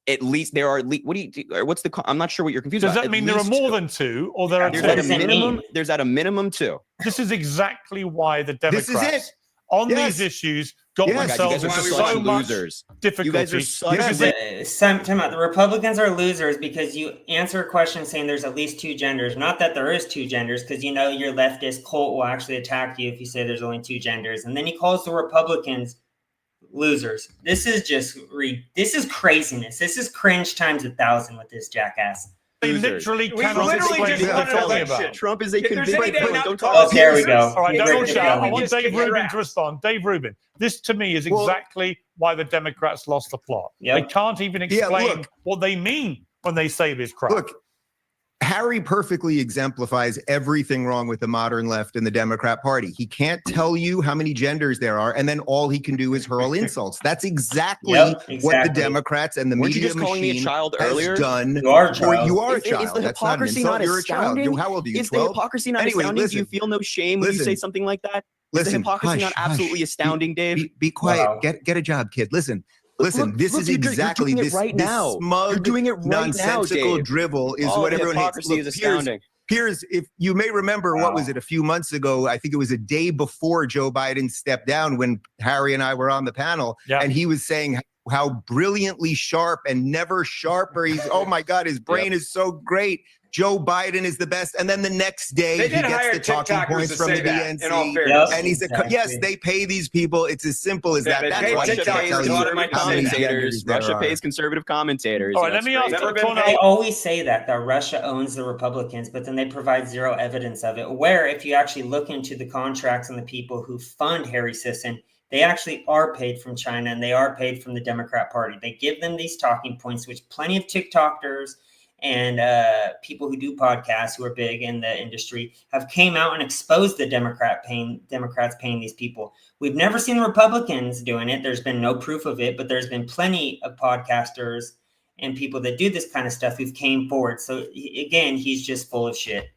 At least there are. What do you? What's the? I'm not sure what you're confused about. Does that mean there are more than two, or there are? There's at a minimum. There's at a minimum two. This is exactly why the Democrats This is it. On these issues got themselves into so much difficulty. You guys are such the Republicans are losers because you answer a question saying there's at least two genders. Not that there is two genders, because you know your leftist cult will actually attack you if you say there's only two genders. And then he calls the Republicans losers. This is just this is craziness. This is cringe times 1,000 with this jackass. They literally cannot explain what they're talking about. Trump is a convicted. There we go. All right, don't shout. I want Dave Rubin to respond. Dave Rubin, this to me is exactly why the Democrats lost the plot. They can't even explain what they mean when they say this crap. Look, Harry perfectly exemplifies everything wrong with the modern left and the Democrat Party. He can't tell you how many genders there are, and then all he can do is hurl insults. That's exactly what the Democrats and the media machine has done. You are a child. You are a child. Is the That's not an hypocrisy insult. not You're a child. astounding? How old are you? Is 12? the hypocrisy not astounding? Do you feel no shame when you say something like that? Is the hypocrisy not absolutely astounding, Dave? Be quiet. Wow. Get a job, kid. Listen, this is exactly this smug, nonsensical drivel is what everyone hates. Look, is astounding. Piers, if you may remember, what was it, a few months ago? I think it was a day before Joe Biden stepped down when Harry and I were on the panel, and he was saying how brilliantly sharp and never sharper. He's, oh my God, his brain is so great. Joe Biden is the best. And then the next day, he gets the talking points from the DNC. And he's yes, they pay these people. It's as simple as that. That's why Russia pays conservative commentators. All right, let me ask. They always say that Russia owns the Republicans, but then they provide zero evidence of it. Where if you actually look into the contracts and the people who fund Harry Sisson, they actually are paid from China and they are paid from the Democrat Party. They give them these talking points, which plenty of TikTokers and people who do podcasts who are big in the industry have came out and exposed the Democrats paying these people. We've never seen the Republicans doing it. There's been no proof of it, but there's been plenty of podcasters and people that do this kind of stuff who've came forward. So again, he's just full of shit.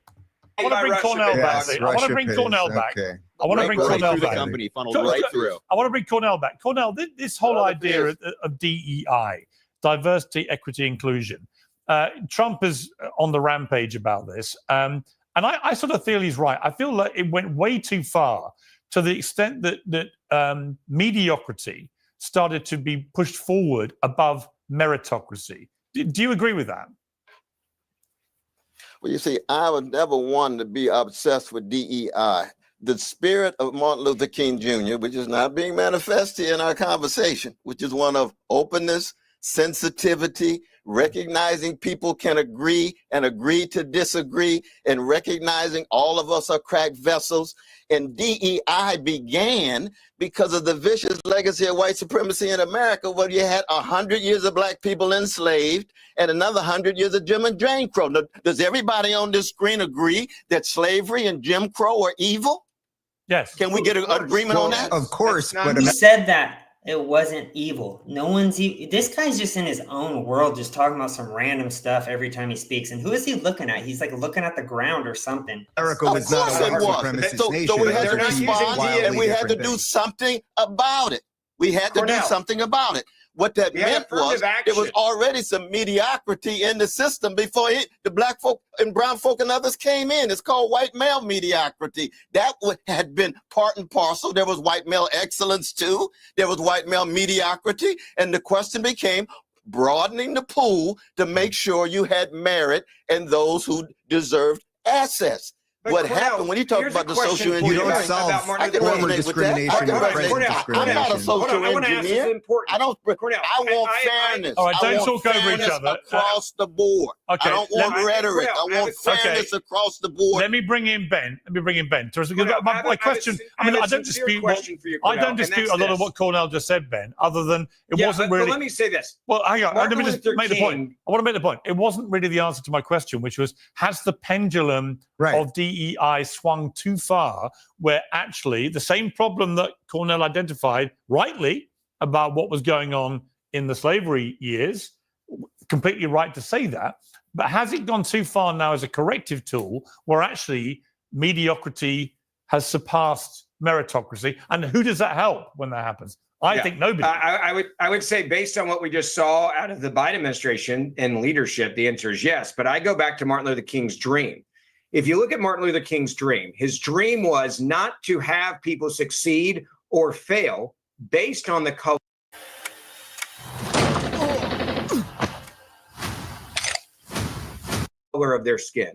I want to bring Cornell back. I want to bring Cornell back. I want to bring Cornell back. Company funneled right through. I want to bring Cornell back. Cornell, this whole idea of DEI, diversity, equity, inclusion. Trump is on the rampage about this. And I sort of feel he's right. I feel like it went way too far to the extent that mediocrity started to be pushed forward above meritocracy. Do you agree with that? Well, you see, I was never one to be obsessed with DEI. The spirit of Martin Luther King Jr., which is not being manifested in our conversation, which is one of openness, sensitivity, recognizing people can agree and agree to disagree, and recognizing all of us are cracked vessels. And DEI began because of the vicious legacy of white supremacy in America, where you had 100 years of black people enslaved and another 100 years of Jim and Jane Crow. Now, does everybody on this screen agree that slavery and Jim Crow are evil? Yes. Can we get an agreement on that? Of course. Who said that it wasn't evil? No one's this guy's just in his own world, just talking about some random stuff every time he speaks. And who is he looking at? He's like looking at the ground or something. America was not a white supremacist nation. So we had to respond, and we had to do something about it. We had to do something about it. What that meant was there was already some mediocrity in the system before the black folk and brown folk and others came in. It's called white male mediocrity. That had been part and parcel. There was white male excellence too. There was white male mediocrity. And the question became broadening the pool to make sure you had merit and those who deserved assets. But what Cornell, happened when you talk about the social engineering? You don't solve former discrimination and present discrimination. I'm not a social engineer. I don't. I want fairness. All right, don't talk over each other across the board. Okay. I don't want rhetoric. I want fairness across the board. Let me bring in Ben. My question. I mean, I don't dispute. I don't dispute a lot of what Cornell just said, Ben. Other than it wasn't really. But let me say this. Well, hang on. Let me just make the point. I want to make the point. It wasn't really the answer to my question, which was: has the pendulum of DEI swung too far, where actually the same problem that Cornell identified rightly about what was going on in the slavery years, completely right to say that, but has it gone too far now as a corrective tool where actually mediocrity has surpassed meritocracy? And who does that help when that happens? I think nobody. I would say, based on what we just saw out of the Biden administration and leadership, the answer is yes. But I go back to Martin Luther King's dream. If you look at Martin Luther King's dream, his dream was not to have people succeed or fail based on the color of their skin.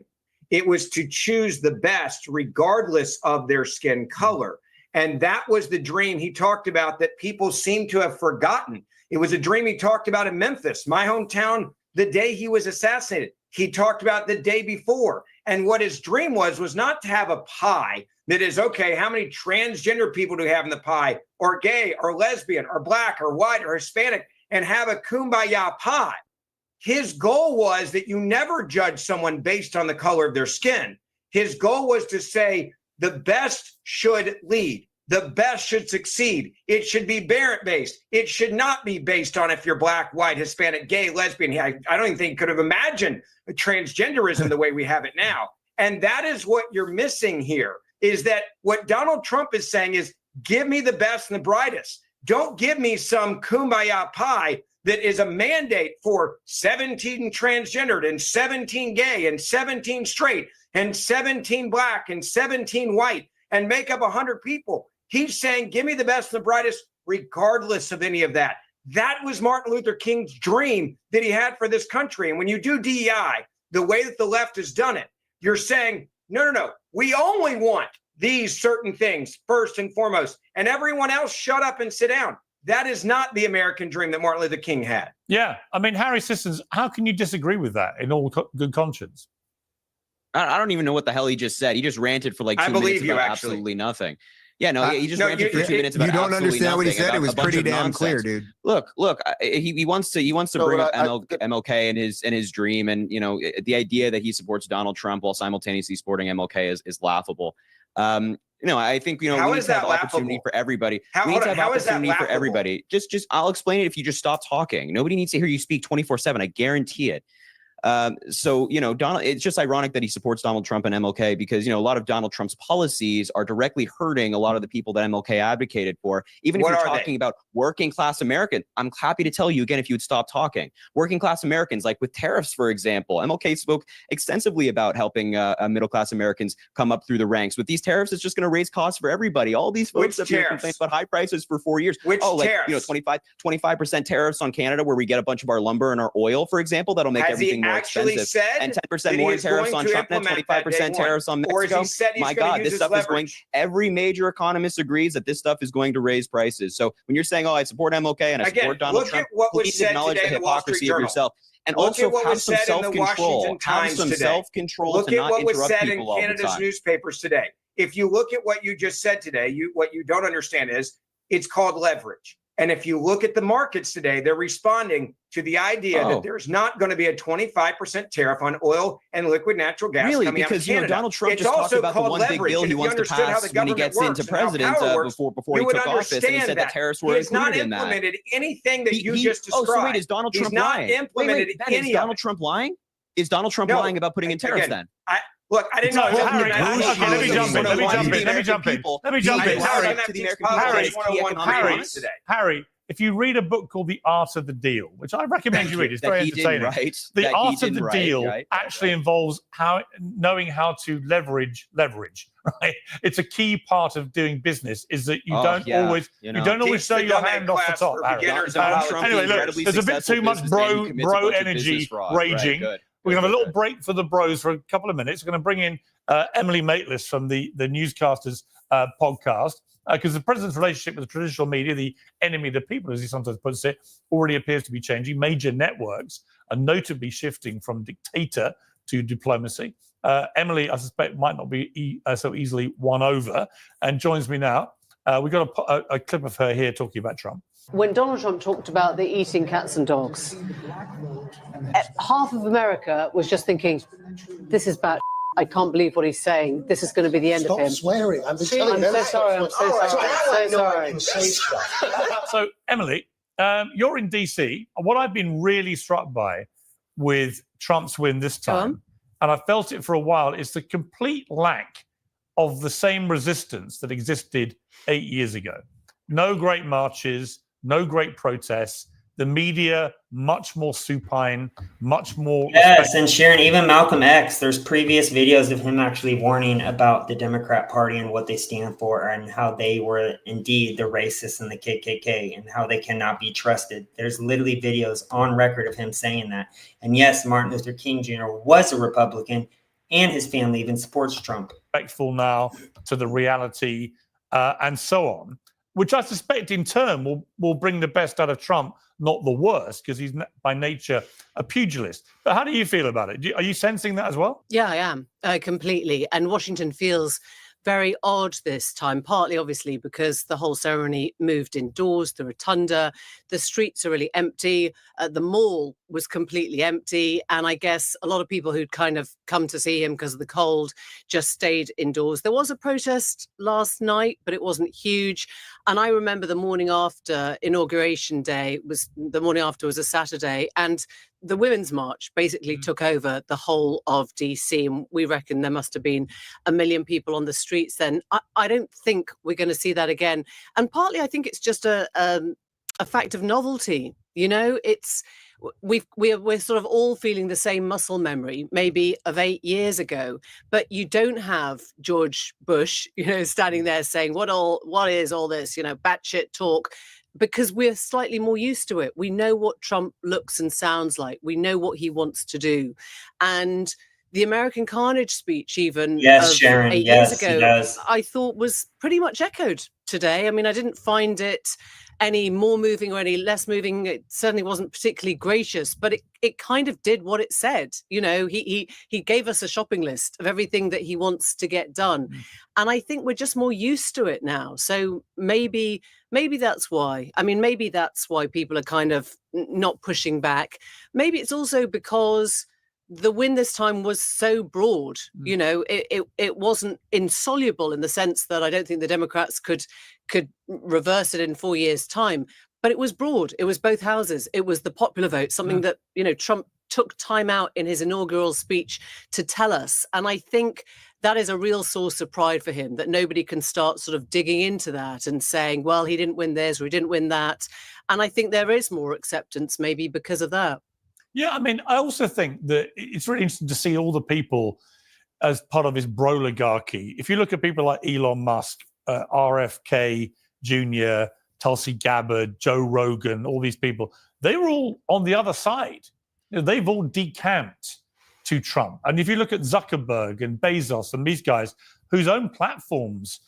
It was to choose the best regardless of their skin color. And that was the dream he talked about that people seem to have forgotten. It was a dream he talked about in Memphis, my hometown, the day he was assassinated. He talked about the day before. And what his dream was not to have a pie that is, okay, how many transgender people do we have in the pie, or gay, or lesbian, or black, or white, or Hispanic, and have a kumbaya pie. His goal was that you never judge someone based on the color of their skin. His goal was to say the best should lead. The best should succeed. It should be merit-based. It should not be based on if you're black, white, Hispanic, gay, lesbian. I don't even think he could have imagined transgenderism the way we have it now. And that is what you're missing here, is that what Donald Trump is saying is, give me the best and the brightest. Don't give me some kumbaya pie that is a mandate for 17 transgendered and 17 gay and 17 straight and 17 black and 17 white and make up 100 people. He's saying, give me the best and the brightest, regardless of any of that. That was Martin Luther King's dream that he had for this country. And when you do DEI, the way that the left has done it, you're saying, no, we only want these certain things first and foremost, and everyone else shut up and sit down. That is not the American dream that Martin Luther King had. Yeah. I mean, Harry Sissons, how can you disagree with that in all good conscience? I don't even know what the hell he just said. He just ranted for like 2 minutes about absolutely nothing. Yeah, no, he just ranted for 2 minutes about absolutely nothing. You don't understand what he said. It was pretty damn clear, dude. Look, he wants to bring up MLK and his dream, and the idea that he supports Donald Trump while simultaneously supporting MLK is laughable. I think we need to have opportunity for everybody. We need to have opportunity for everybody. Just I'll explain it if you just stop talking. Nobody needs to hear you speak 24/7. I guarantee it. So, Donald, it's just ironic that he supports Donald Trump and MLK because, a lot of Donald Trump's policies are directly hurting a lot of the people that MLK advocated for. Even if you're talking about working class Americans, I'm happy to tell you again, if you would stop talking, working class Americans, like with tariffs, for example, MLK spoke extensively about helping middle class Americans come up through the ranks. With these tariffs, it's just going to raise costs for everybody. All these folks have been complaining about high prices for 4 years. 25% tariffs on Canada, where we get a bunch of our lumber and our oil, for example, that'll make everything more expensive. And 10% more tariffs on China, 25% tariffs on Mexico. My God, this stuff is going. Every major economist agrees that this stuff is going to raise prices. So when you're saying, "Oh, I support MLK and I support Donald Trump," please acknowledge the hypocrisy of yourself. And also have some self-control. Have some self-control to not interrupt people all the time. Look at what was said in Canada's newspapers today. If you look at what you just said today, what you don't understand is it's called leverage. And if you look at the markets today, they're responding to the idea that there's not going to be a 25% tariff on oil and liquid natural gas. Really, coming because out of Canada. Donald Trump just talked about the one big bill he wants to pass when he gets into president before he took office, and he said that tariffs were included in that. He has not implemented anything that you just described. Oh, so wait, is Donald Trump lying? He's not implemented any of it. Is Donald Trump lying? Is Donald Trump lying about putting in tariffs then? Look, I didn't know. Harry, let me jump in. Harry, if you read a book called The Art of the Deal, which I recommend you read, it's very entertaining. The Art of the Deal actually involves knowing how to leverage, right? It's a key part of doing business is that you don't always show your hand off the top, Harry. Anyway, look, there's a bit too much bro energy raging. We're going to have a little break for the bros for a couple of minutes. We're going to bring in Emily Maitlis from the Newscasters podcast, because the president's relationship with the traditional media, the enemy of the people, as he sometimes puts it, already appears to be changing. Major networks are notably shifting from dictator to diplomacy. Emily, I suspect, might not be so easily won over, and joins me now. We've got a clip of her here talking about Trump. When Donald Trump talked about the eating cats and dogs, half of America was just thinking, this is bad. I can't believe what he's saying. This is going to be the end of him. Stop swearing. I'm so sorry. So, Emily, you're in DC. What I've been really struck by with Trump's win this time, and I felt it for a while, is the complete lack of the same resistance that existed 8 years ago. No great marches, no great protests. The media, much more supine, much more... Yes, and Sharon, even Malcolm X, there's previous videos of him actually warning about the Democrat Party and what they stand for and how they were indeed the racists and the KKK and how they cannot be trusted. There's literally videos on record of him saying that. And yes, Martin Luther King Jr. was a Republican, and his family even supports Trump. Respectful now to the reality and so on, which I suspect in turn will bring the best out of Trump, not the worst, because he's by nature a pugilist. But how do you feel about it? Are you sensing that as well? Yeah, I am, completely. And Washington feels very odd this time, partly obviously because the whole ceremony moved indoors, the rotunda, the streets are really empty, the mall was completely empty, and I guess a lot of people who'd kind of come to see him because of the cold just stayed indoors. There was a protest last night, but it wasn't huge, and I remember the morning after Inauguration Day, the morning after was a Saturday, and the Women's March basically took over the whole of DC, and we reckon there must have been 1 million people on the streets then. I don't think we're going to see that again. And partly I think it's just a fact of novelty. You know, we're sort of all feeling the same muscle memory, maybe of 8 years ago, but you don't have George Bush, standing there saying, what is all this, batshit talk? Because we're slightly more used to it. We know what Trump looks and sounds like. We know what he wants to do. And the American Carnage speech, even Sharon, 8 years ago, I thought was pretty much echoed today. I mean, I didn't find it any more moving or any less moving. It certainly wasn't particularly gracious, but it kind of did what it said. He gave us a shopping list of everything that he wants to get done. And I think we're just more used to it now. So maybe that's why. I mean, maybe that's why people are kind of not pushing back. Maybe it's also because the win this time was so broad. It wasn't insoluble in the sense that I don't think the Democrats could reverse it in 4 years' time. But it was broad. It was both houses. It was the popular vote, something that Trump took time out in his inaugural speech to tell us. And I think that is a real source of pride for him, that nobody can start sort of digging into that and saying, well, he didn't win this or he didn't win that. And I think there is more acceptance maybe because of that. Yeah, I mean, I also think that it's really interesting to see all the people as part of his broligarchy. If you look at people like Elon Musk, RFK Jr., Tulsi Gabbard, Joe Rogan, all these people, they were all on the other side. They've all decamped to Trump. And if you look at Zuckerberg and Bezos and these guys whose own platforms,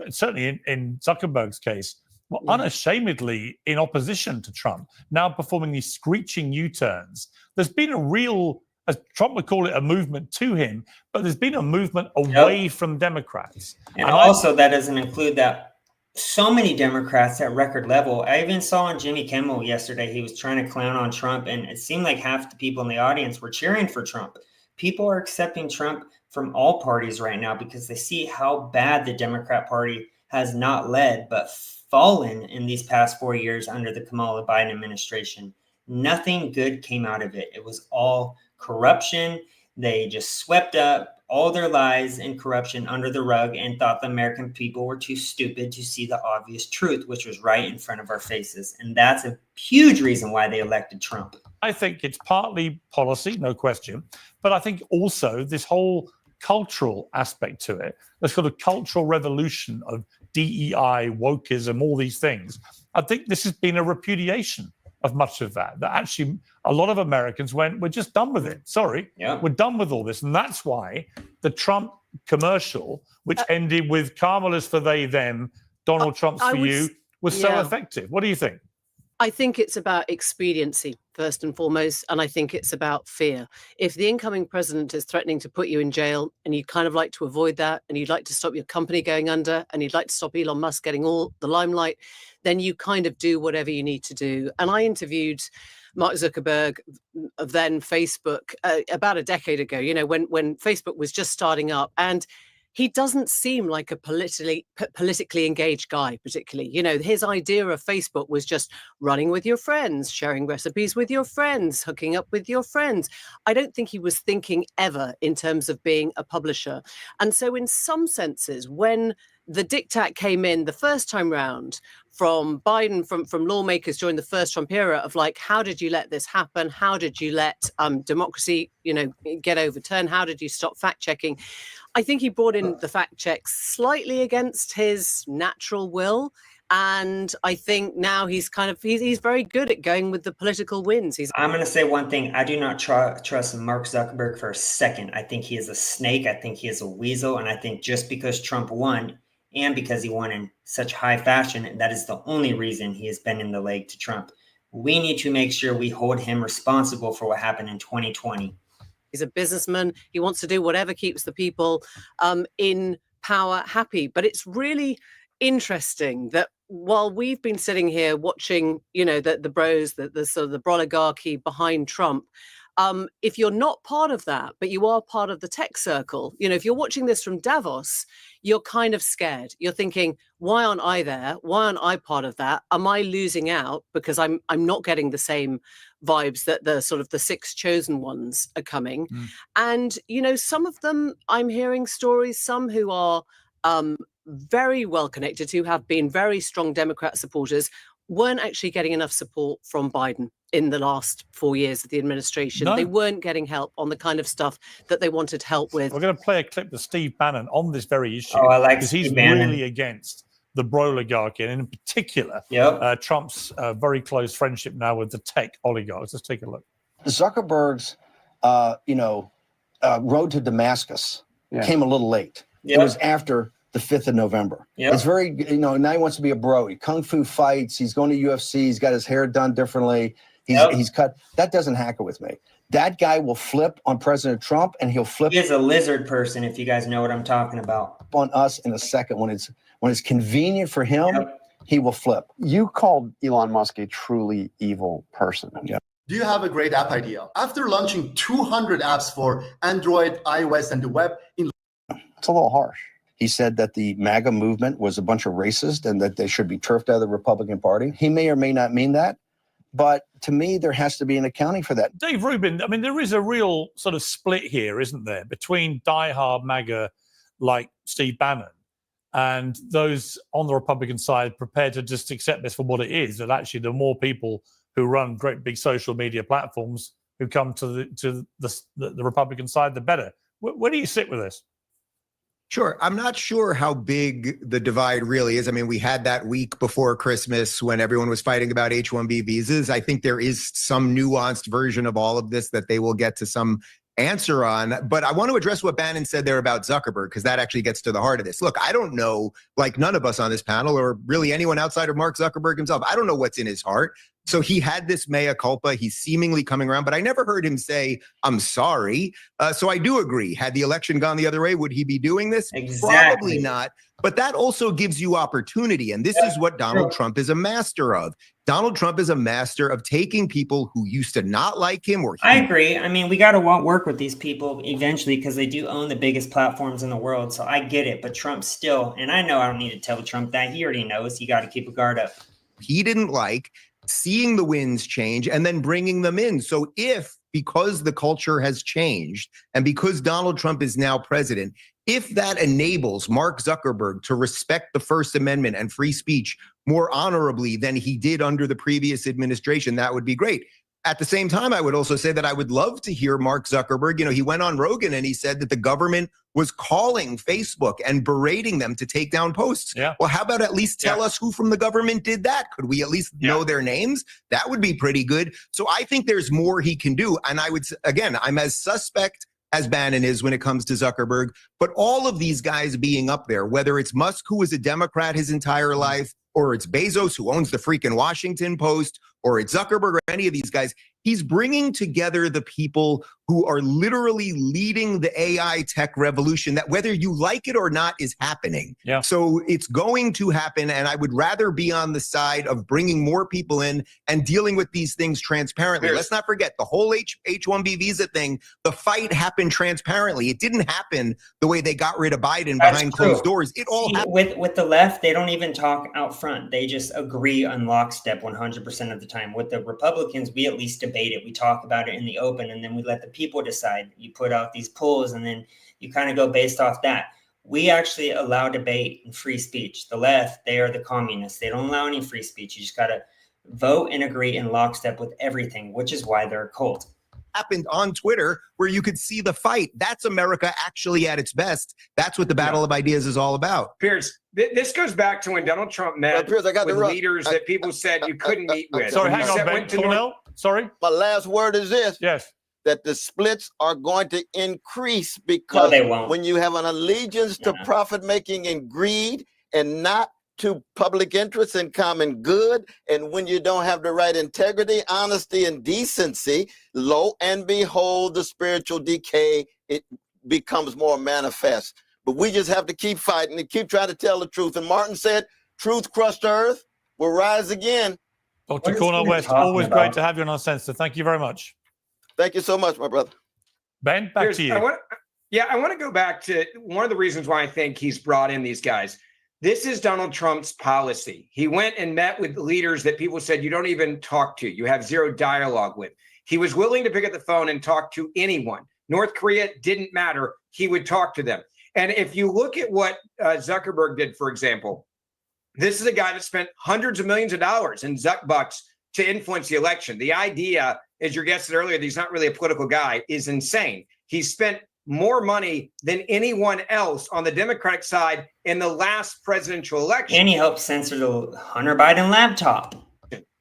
certainly in Zuckerberg's case, were unashamedly in opposition to Trump, now performing these screeching U-turns. There's been a real, as Trump would call it, a movement to him, but there's been a movement away from Democrats. And also that doesn't include that so many Democrats at record level. I even saw on Jimmy Kimmel yesterday, he was trying to clown on Trump, and it seemed like half the people in the audience were cheering for Trump. People are accepting Trump from all parties right now because they see how bad the Democrat Party has not led, but fallen in these past 4 years under the Kamala Biden administration. Nothing good came out of it. It was all corruption. They just swept up all their lies and corruption under the rug and thought the American people were too stupid to see the obvious truth, which was right in front of our faces. And that's a huge reason why they elected Trump. I think it's partly policy, no question, but I think also this whole cultural aspect to it, the sort of cultural revolution of DEI, wokeism, all these things. I think this has been a repudiation of much of that actually a lot of Americans went, we're just done with it. Sorry, we're done with all this. And that's why the Trump commercial, which ended with Kamala's for they, them, Donald Trump's for you, was so effective. What do you think? I think it's about expediency, first and foremost, and I think it's about fear. If the incoming president is threatening to put you in jail and you kind of like to avoid that and you'd like to stop your company going under and you'd like to stop Elon Musk getting all the limelight, then you kind of do whatever you need to do. And I interviewed Mark Zuckerberg of then Facebook about a decade ago, when Facebook was just starting up, and he doesn't seem like a politically engaged guy, particularly. His idea of Facebook was just running with your friends, sharing recipes with your friends, hooking up with your friends. I don't think he was thinking ever in terms of being a publisher. And so in some senses, when the diktat came in the first time round from Biden, from lawmakers during the first Trump era of like, how did you let this happen? How did you let democracy, get overturned? How did you stop fact checking? I think he brought in the fact checks slightly against his natural will. And I think now he's very good at going with the political wins. I'm going to say one thing. I do not trust Mark Zuckerberg for a second. I think he is a snake. I think he is a weasel. And I think just because Trump won, and because he won in such high fashion, that is the only reason he has been in the leg to Trump. We need to make sure we hold him responsible for what happened in 2020. He's a businessman. He wants to do whatever keeps the people in power happy. But it's really interesting that while we've been sitting here watching, the bros, the sort of the broligarchy behind Trump, if you're not part of that, but you are part of the tech circle, if you're watching this from Davos, you're kind of scared. You're thinking, why aren't I there? Why aren't I part of that? Am I losing out because I'm not getting the same vibes that the sort of the six chosen ones are coming? And, some of them, I'm hearing stories, some who are very well connected, who have been very strong Democrat supporters, weren't actually getting enough support from Biden in the last 4 years of the administration. No. They weren't getting help on the kind of stuff that they wanted help with. We're going to play a clip with Steve Bannon on this very issue. Oh, I like because Steve he's Bannon. Really against the broligarchy, and in particular, Trump's very close friendship now with the tech oligarchs. Let's take a look. Zuckerberg's, road to Damascus came a little late. It was after the 5th of November. It's very, now he wants to be a bro. He kung fu fights. He's going to UFC. He's got his hair done differently. He's cut. That doesn't hack it with me. That guy will flip on President Trump, and he'll flip. He is a lizard person, if you guys know what I'm talking about. On us in a second when it's convenient for him, he will flip. You called Elon Musk a truly evil person. Do you have a great app idea? After launching 200 apps for Android, iOS, and the web, it's a little harsh. He said that the MAGA movement was a bunch of racists and that they should be turfed out of the Republican Party. He may or may not mean that, But to me, there has to be an accounting for that. Dave Rubin, I mean, there is a real sort of split here, isn't there, between diehard MAGA like Steve Bannon and those on the Republican side prepared to just accept this for what it is, that actually the more people who run great big social media platforms who come to the Republican side, the better. Where do you sit with this? Sure. I'm not sure how big the divide really is. I mean, we had that week before Christmas when everyone was fighting about H-1B visas. I think there is some nuanced version of all of this that they will get to some answer on. But I want to address what Bannon said there about Zuckerberg, because that actually gets to the heart of this. Look, I don't know, like none of us on this panel or really anyone outside of Mark Zuckerberg himself, I don't know what's in his heart. So he had this mea culpa. He's seemingly coming around, but I never heard him say, I'm sorry. So I do agree. Had the election gone the other way, would he be doing this? Exactly. Probably not. But that also gives you opportunity. And this is what Donald Trump is a master of. Donald Trump is a master of taking people who used to not like him. I agree. I mean, we got to work with these people eventually because they do own the biggest platforms in the world. So I get it. But Trump still, and I know I don't need to tell Trump that. He already knows. You got to keep a guard up. He didn't like seeing the winds change and then bringing them in. So if, because the culture has changed and because Donald Trump is now president, if that enables Mark Zuckerberg to respect the First Amendment and free speech more honorably than he did under the previous administration, that would be great. At the same time, I would also say that I would love to hear Mark Zuckerberg, he went on Rogan and he said that the government was calling Facebook and berating them to take down posts. Yeah. Well, how about at least tell us who from the government did that? Could we at least know their names? That would be pretty good. So I think there's more he can do. And I would, again, I'm as suspect as Bannon is when it comes to Zuckerberg, but all of these guys being up there, whether it's Musk, who was a Democrat his entire life, or it's Bezos, who owns the freaking Washington Post, or it's Zuckerberg or any of these guys, he's bringing together the people who are literally leading the AI tech revolution that whether you like it or not is happening. Yeah. So it's going to happen. And I would rather be on the side of bringing more people in and dealing with these things transparently. Let's not forget the whole H-1B visa thing. The fight happened transparently. It didn't happen the way they got rid of Biden behind closed doors. It all happened. With the left, they don't even talk out front. They just agree on lockstep 100% of the time. With the Republicans, we at least debate it. We talk about it in the open, and then we let the people decide. You put out these polls, and then you kind of go based off that. We actually allow debate and free speech. The left, they are the communists. They don't allow any free speech. You just got to vote and agree in lockstep with everything, which is why they're a cult. Happened on Twitter where you could see the fight. That's America actually at its best. That's what the battle of ideas is all about. Piers, this goes back to when Donald Trump met with leaders that people said you couldn't meet with. Sorry, hang on, Ben. Cornell? Sorry? My last word is this. Yes. That the splits are going to increase because when you have an allegiance to profit making and greed and not to public interest and common good, and when you don't have the right integrity, honesty, and decency, lo and behold, the spiritual decay, it becomes more manifest. But we just have to keep fighting and keep trying to tell the truth. And Martin said, truth crushed earth will rise again. Dr. Cornell West, always great to have you on our Uncensored. Thank you very much. Thank you so much, my brother. Ben, back to you. I want to go back to one of the reasons why I think he's brought in these guys. This is Donald Trump's policy. He went and met with leaders that people said you don't even talk to. You have zero dialogue with. He was willing to pick up the phone and talk to anyone. North Korea didn't matter. He would talk to them. And if you look at what Zuckerberg did, for example, this is a guy that spent hundreds of millions of dollars in Zuck bucks to influence the election. The idea, as your guest said earlier, that he's not really a political guy is insane. He spent more money than anyone else on the Democratic side in the last presidential election. And he helped censor the Hunter Biden laptop.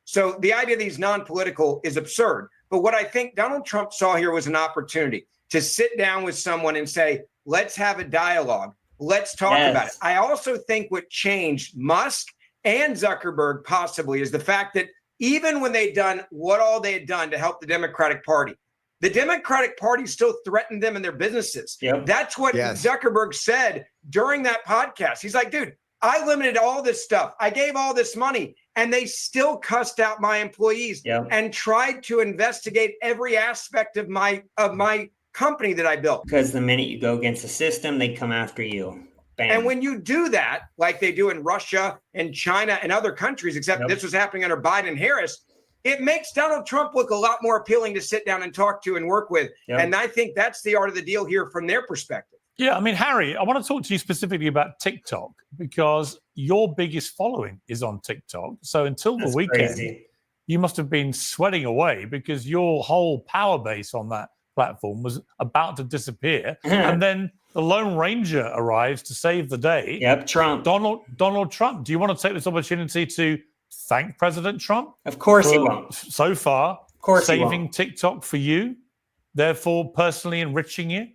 So the idea that he's non-political is absurd. But what I think Donald Trump saw here was an opportunity to sit down with someone and say, let's have a dialogue. Let's talk about it. I also think what changed Musk and Zuckerberg possibly is the fact that even when they'd done what all they had done to help the Democratic Party, the Democratic Party still threatened them and their businesses. That's what Zuckerberg said during that podcast. He's like, dude, I limited all this stuff. I gave all this money, and they still cussed out my employees and tried to investigate every aspect of my company that I built. Because the minute you go against the system, they come after you. Bam. And when you do that, like they do in Russia and China and other countries, except this was happening under Biden and Harris, it makes Donald Trump look a lot more appealing to sit down and talk to and work with. Yep. And I think that's the art of the deal here from their perspective. Yeah, I mean, Harry, I want to talk to you specifically about TikTok because your biggest following is on TikTok. So until the weekend, you must have been sweating away because your whole power base on that platform was about to disappear. And then the Lone Ranger arrives to save the day. Yep, Trump. Donald Trump. Do you want to take this opportunity to thank President Trump? Of course he won't. So far, of course saving TikTok for you, therefore personally enriching you?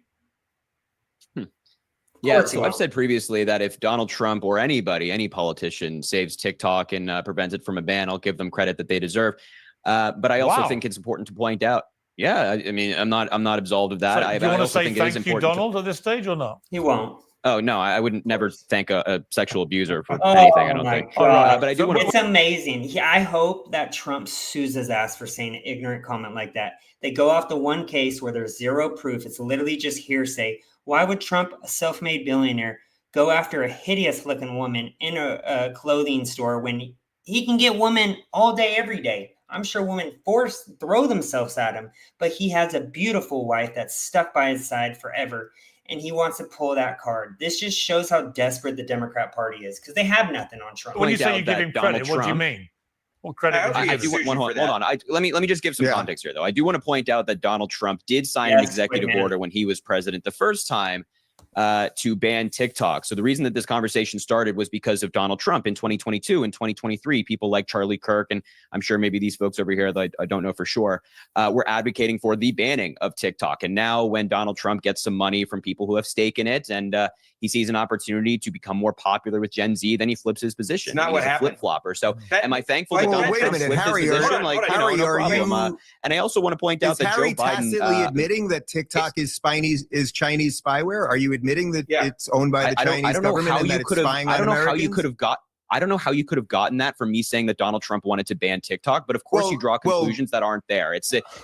Yeah, so I've said previously that if Donald Trump or anybody, any politician saves TikTok and prevents it from a ban, I'll give them credit that they deserve. But I also think it's important to point out. Yeah, I mean, I'm not absolved of that. So do you want to say thank you, Donald, at this stage or not? He won't. Oh no, I wouldn't never thank a sexual abuser for anything. I don't think. But I do want to. It's amazing. I hope that Trump sues his ass for saying an ignorant comment like that. They go off the one case where there's zero proof. It's literally just hearsay. Why would Trump, a self-made billionaire, go after a hideous-looking woman in a clothing store when he can get women all day, every day? I'm sure women throw themselves at him, but he has a beautiful wife that's stuck by his side forever, and he wants to pull that card. This just shows how desperate the Democrat Party is because they have nothing on Trump. When you say you give him credit, what do you mean? What credit? Hold on. Let me just give some context here, though. I do want to point out that Donald Trump did sign an executive order when he was president the first time to ban TikTok. So the reason that this conversation started was because of Donald Trump in 2022 and 2023. People like Charlie Kirk, and I'm sure maybe these folks over here that I don't know for sure, were advocating for the banning of TikTok. And now when Donald Trump gets some money from people who have stake in it and he sees an opportunity to become more popular with Gen Z, then he flips his position. It's not what happened. Flip-flopper. So am I thankful that Donald Trump flipped his position? Harry, no problem. And I also want to point out that Harry Joe Biden tacitly admitting that TikTok is Chinese spyware? Are you admitting that it's owned by the Chinese government and that it's spying on Americans? I don't know how you could have gotten that from me saying that Donald Trump wanted to ban TikTok, but of course you draw conclusions that aren't there.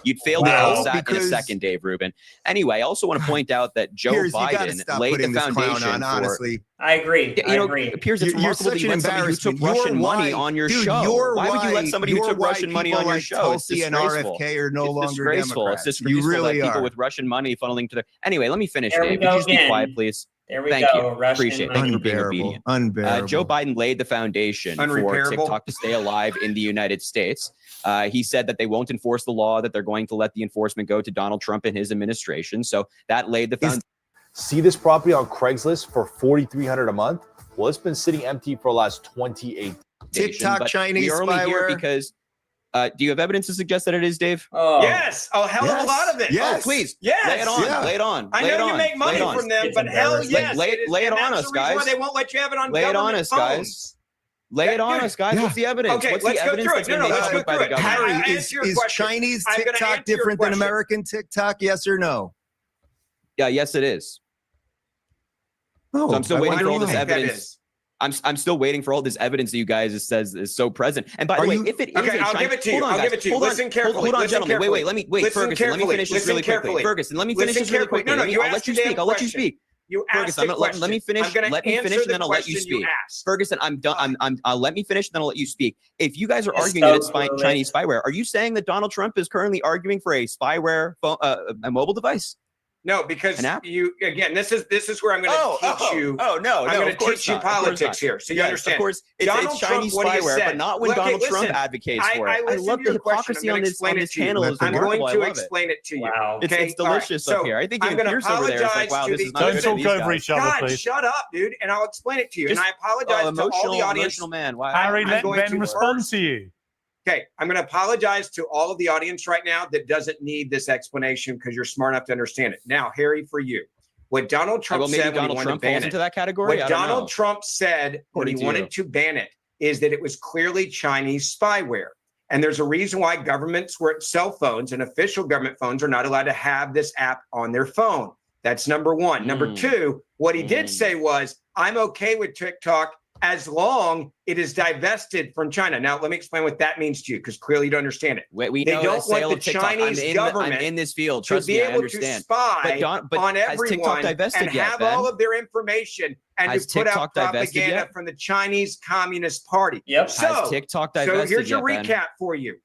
You'd fail the LSAT in a second, Dave Rubin. Anyway, I also want to point out that Joe Biden laid the foundation honestly. I agree. I agree. It appears it's remarkable that you let somebody who took Russian money on your show. Why would you let somebody who took Russian money on your show? It's disgraceful. It's disgraceful. It's disgraceful that people with Russian money funneling to their. Anyway, let me finish, Dave. Could you just be quiet, please? There we Thank go. you. Appreciate it. Thank you for being obedient. Unbearable. Joe Biden laid the foundation for TikTok to stay alive in the United States. He said that they won't enforce the law, that they're going to let the enforcement go to Donald Trump and his administration. So that laid the foundation. See this property on Craigslist for $4,300 a month? Well, it's been sitting empty for the last 28 days. TikTok Chinese spyware. We are only here because. Do you have evidence to suggest that it is, Dave? Yes, a hell of a lot of it. Yes, please. Yes, lay it on. Yeah. Lay it on. I know you make money from them, but hell yes, lay it on us, guys. Why they won't let you have it on lay it on us, phones. guys. Lay it on us, guys. What's the evidence? Okay, What's let's the go evidence through it. that's been made public by the government? Harry, is Chinese TikTok different than American TikTok? Yes or no? Yeah, yes, it is. Oh, so I'm still waiting for all this evidence. I'm still waiting for all this evidence that you guys says is so present. And by the way, if it is I'll give it to you. I'll give it to you. Listen carefully. Hold on, gentlemen. Wait. Let me Ferguson. Let me finish this really quickly. Ferguson, let me finish this really quickly. I'll let you speak. I'll let you speak. You asked a question. Let me finish. Let me finish, and then I'll let you speak. Ferguson, I'm done. Let me finish, and then I'll let you speak. If you guys are arguing that it's Chinese spyware, are you saying that Donald Trump is currently arguing for a spyware a mobile device? No, because this is where I'm going to teach you. Oh no, I'm going to teach you politics here, so you understand. Of course, it's Chinese spyware, but not when Donald Trump advocates for it. I love the hypocrisy on this channel. I'm going to explain it to you. Wow, it's delicious up here. I think even Pierce over there is like, wow, this is not good. Don't talk over each other, please. God, shut up, dude, and I'll explain it to you. And I apologize to all the audience. Harry, let Ben respond to you. Okay, I'm going to apologize to all of the audience right now that doesn't need this explanation because you're smart enough to understand it. Now, Harry, for you, what Donald Trump said when he wanted to ban it, into that category. What Donald Trump said when he wanted to ban it is that it was clearly Chinese spyware. And there's a reason why governments, cell phones and official government phones are not allowed to have this app on their phone. That's number one. Number two, what he did say was, I'm okay with TikTok as long it is divested from China. Now, let me explain what that means to you, because clearly you don't understand it. We they know don't want the Chinese government I'm in this field. to be able to spy on everyone and have all of their information and to put out propaganda from the Chinese Communist Party. Yep. Has TikTok divested so here's your yet, recap for you.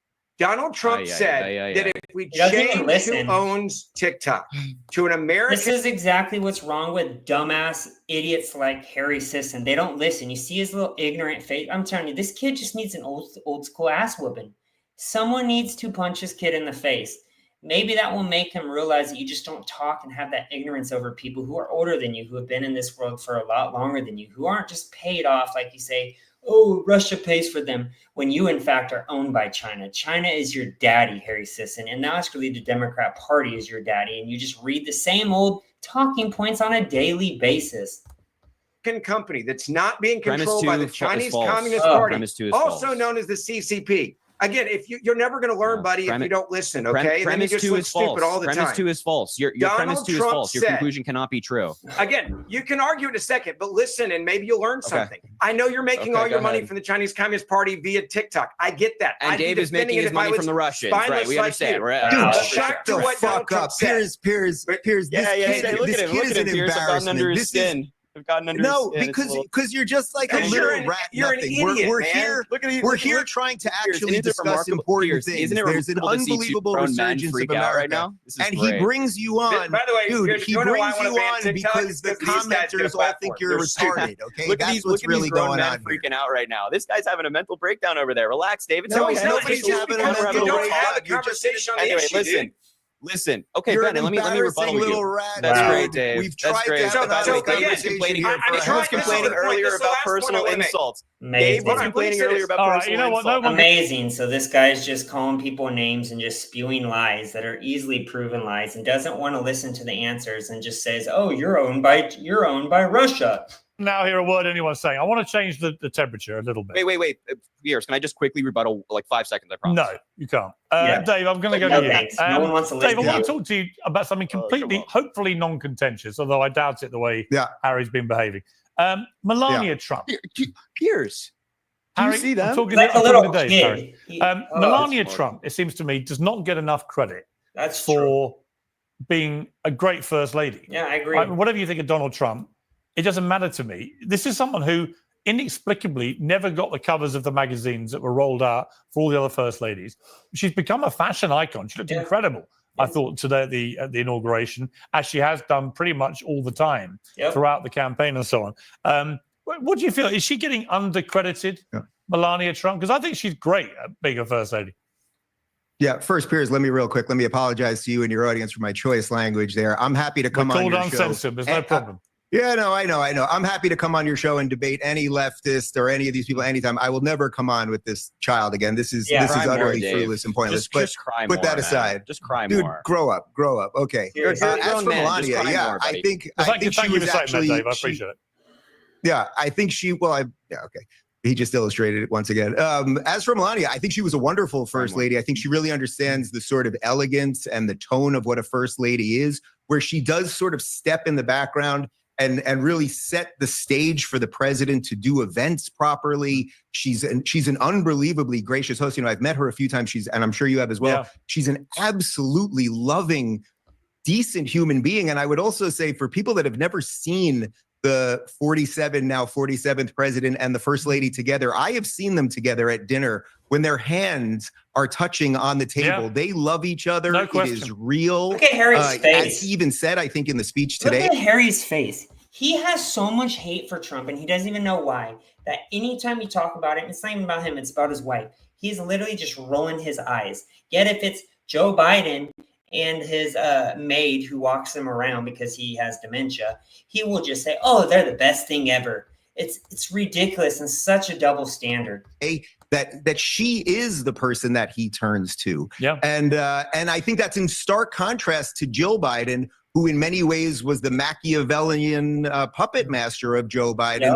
Donald Trump said that if we change who owns TikTok to an American... This is exactly what's wrong with dumbass idiots like Harry Sisson. They don't listen. You see his little ignorant face. I'm telling you, this kid just needs an old school ass whooping. Someone needs to punch this kid in the face. Maybe that will make him realize that you just don't talk and have that ignorance over people who are older than you, who have been in this world for a lot longer than you, who aren't just paid off like you say, oh, Russia pays for them, when you, in fact, are owned by China. China is your daddy, Harry Sisson, and now actually the Democrat Party is your daddy, and you just read the same old talking points on a daily basis. Company that's not being controlled by the Chinese Communist Party, also known as the CCP. Again, if you're never going to learn, buddy, if you don't listen, okay? Premise 2 is false. Premise 2 is false. Your premise 2 is false. Your conclusion cannot be true. Again, you can argue in a second, but listen, and maybe you'll learn something. I know you're making all your money from the Chinese Communist Party via TikTok. I get that. And Dave is making his money from the Russians. Right, we understand. Dude, shut the fuck up. Piers, look at him. Look at him. Piers have gotten under his skin. Have gotten under because you're just like a little rat. You're an idiot, we're here trying to actually discuss important things. There's an unbelievable resurgence of America right now, and he brings you on. By the way, dude, he brings you on because the commenters all think you're retarded. Okay, that's what's really going on. Freaking out right now. This guy's having a mental breakdown over there. Relax, David. Nobody's having a mental breakdown. Anyway, listen. Okay, Ben, let me rebuttal you. That's great, Dave. We've tried That's great. He was complaining earlier about personal insults. Dave was complaining earlier about personal insults. Amazing. So this guy's just calling people names and just spewing lies that are easily proven lies, and doesn't want to listen to the answers, and just says, "Oh, you're owned by Russia." Now hear a word anyone's saying. I want to change the temperature a little bit. Wait. Piers, can I just quickly rebuttal like 5 seconds? I promise. No, you can't. Dave, I'm going to go to you. No one wants to listen. Dave, I want to talk to you about something completely, hopefully non-contentious, although I doubt it the way Harry's been behaving. Melania Trump. Piers, do you see that? I'm talking to Dave, Harry. Melania Trump, it seems to me, does not get enough credit for being a great first lady. Yeah, I agree. Whatever you think of Donald Trump, it doesn't matter to me. This is someone who inexplicably never got the covers of the magazines that were rolled out for all the other first ladies. She's become a fashion icon. She looked incredible, I thought, today at the inauguration, as she has done pretty much all the time throughout the campaign and so on. What do you feel? Is she getting undercredited, Melania Trump? Because I think she's great at being a first lady. Yeah, first, Piers, let me apologize to you and your audience for my choice language there. I'm happy to come on your show. Uncensored, there's no problem. Yeah, no, I know. I'm happy to come on your show and debate any leftist or any of these people anytime. I will never come on with this child again. This is utterly fruitless and pointless. Just cry put that aside. Man. Just cry Dude, more. Grow up. Okay. As for Melania, I think she was actually. Dave. I appreciate it. Yeah, I think she. Okay. He just illustrated it once again. As for Melania, I think she was a wonderful first lady. I think she really understands the sort of elegance and the tone of what a first lady is, where she does sort of step in the background and really set the stage for the president to do events properly. She's an unbelievably gracious host. You know, I've met her a few times. And I'm sure you have as well. Yeah. She's an absolutely loving, decent human being. And I would also say, for people that have never seen the 47th president and the first lady together, I have seen them together at dinner when their hands are touching on the table. They love each other. No it question. is real. Look at Harry's face. As he even said, I think in the speech today. Look at Harry's face. He has so much hate for Trump, and he doesn't even know why, that anytime you talk about it, it's not even about him, it's about his wife. He's literally just rolling his eyes. Yet if it's Joe Biden and his maid who walks him around because he has dementia, he will just say, "Oh, they're the best thing ever." It's ridiculous and such a double standard. That she is the person that he turns to. Yeah. And I think that's in stark contrast to Jill Biden, who in many ways was the Machiavellian puppet master of Joe Biden,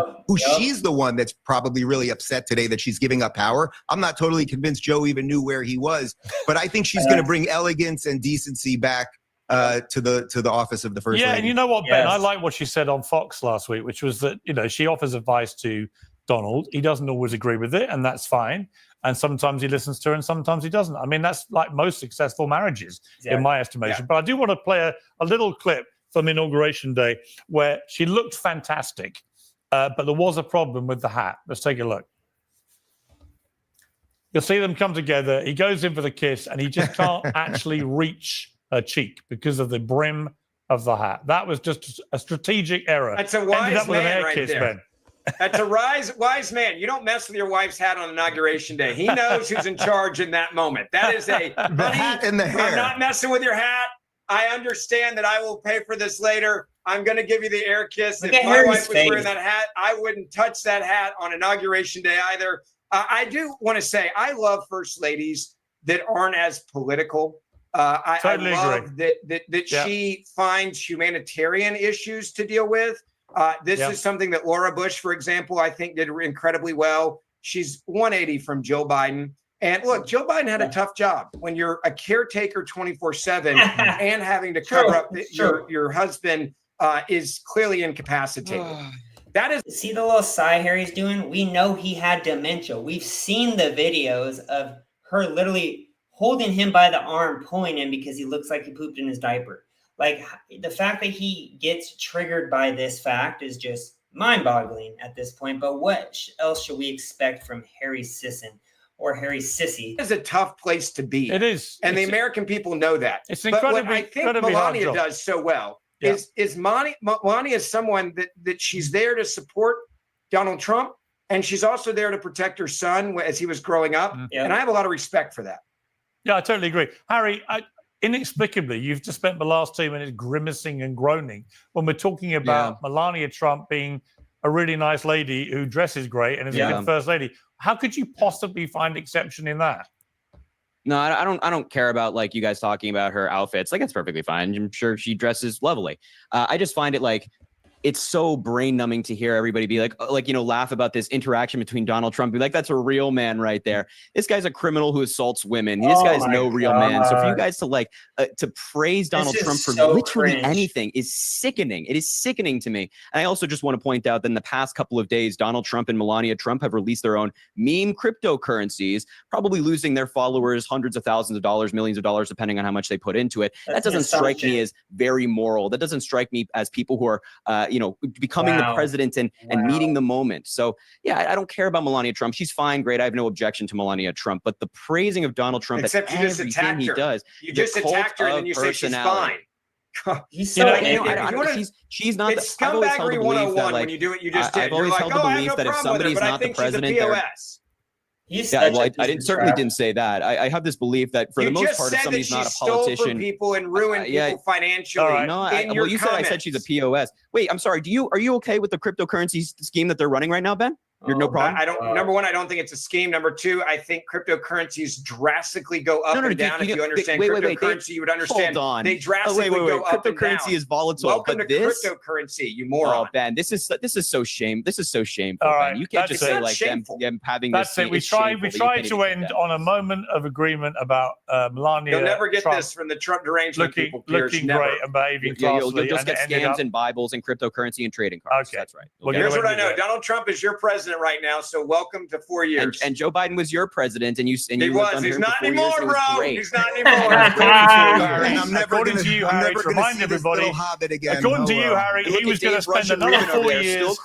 she's the one that's probably really upset today that she's giving up power. I'm not totally convinced Joe even knew where he was, but I think she's going to bring elegance and decency back to the office of the first lady. And you know what, Ben? I like what she said on Fox last week, which was that, you know, she offers advice to Donald. He doesn't always agree with it, and that's fine. And sometimes he listens to her and sometimes he doesn't. I mean, that's like most successful marriages, in my estimation. But I do want to play a little clip from Inauguration Day where she looked fantastic, but there was a problem with the hat. Let's take a look. You'll see them come together. He goes in for the kiss, and he just can't actually reach her cheek because of the brim of the hat. That was just a strategic error. That's a wise man right kiss, there. Ben. That's a wise man. You don't mess with your wife's hat on Inauguration Day. He knows who's in charge in that moment. That is a the hat and the hair. I'm not messing with your hat. I understand that I will pay for this later. I'm going to give you the air kiss. If my wife was wearing that hat, I wouldn't touch that hat on Inauguration Day either. I do want to say I love first ladies that aren't as political. I love that she finds humanitarian issues to deal with. This is something that Laura Bush, for example, I think did incredibly well. She's 180 from Joe Biden. And look, Joe Biden had a tough job when you're a caretaker 24/7 and having to cover up your husband is clearly incapacitated. That is. See the little sigh Harry's doing? We know he had dementia. We've seen the videos of her literally holding him by the arm, pulling him because he looks like he pooped in his diaper. Like, the fact that he gets triggered by this fact is just mind-boggling at this point. But what else should we expect from Harry Sisson or Harry Sissy? It's a tough place to be. It is. And the American people know that. It's but what I think Melania does so well is Melania is someone that she's there to support Donald Trump, and she's also there to protect her son as he was growing up. And I have a lot of respect for that. Yeah, I totally agree. Harry, inexplicably, you've just spent the last 2 minutes grimacing and groaning when we're talking about Melania Trump being a really nice lady who dresses great and is a good first lady. How could you possibly find exception in that? No, I don't care about like you guys talking about her outfits. Like, it's perfectly fine. I'm sure she dresses lovely. I just find it like it's so brain numbing to hear everybody be like, laugh about this interaction between Donald Trump. Be like, that's a real man right there. This guy's a criminal who assaults women. This guy's no real man. So for you guys to praise Donald Trump for literally anything is sickening. It is sickening to me. And I also just want to point out that in the past couple of days, Donald Trump and Melania Trump have released their own meme cryptocurrencies, probably losing their followers hundreds of thousands of dollars, millions of dollars, depending on how much they put into it. That doesn't strike me as very moral. That doesn't strike me as people who are becoming the president and meeting the moment. So, I don't care about Melania Trump. She's fine, great. I have no objection to Melania Trump. But the praising of Donald Trump at everything he does. You just attacked her and then you say she's fine. He's so she's not. It's scumbaggery 101 when you do what you just did. I've always held the belief that if somebody's not the president, I certainly didn't say that. I have this belief that for the most part, if somebody's not a politician, stole from people and ruined people financially. You said I said she's a POS. Wait, I'm sorry. Are you okay with the cryptocurrency scheme that they're running right now, Ben? You're no problem. Number one, I don't think it's a scheme. Number two, I think cryptocurrencies drastically go up and down. If you understand cryptocurrency, you would understand. They drastically go up and down. Cryptocurrency is volatile. Welcome to cryptocurrency, you moron. Oh, Ben, this is so shameful. This is so shameful. All right, Ben. You can't just say like them having this. That's it. We try to end on a moment of agreement about Melania. You'll never get this from the Trump derangement people. Looking great and behaving classily. You'll just get scams and Bibles and cryptocurrency and trading cards. Okay, that's right. Well, here's what I know. Donald Trump is your president right now, so welcome to 4 years. And Joe Biden was your president, and you he was. He's not anymore, bro. He's not anymore. According to you, Harry, to remind everybody. According to you, Harry, he was going to spend another 4 years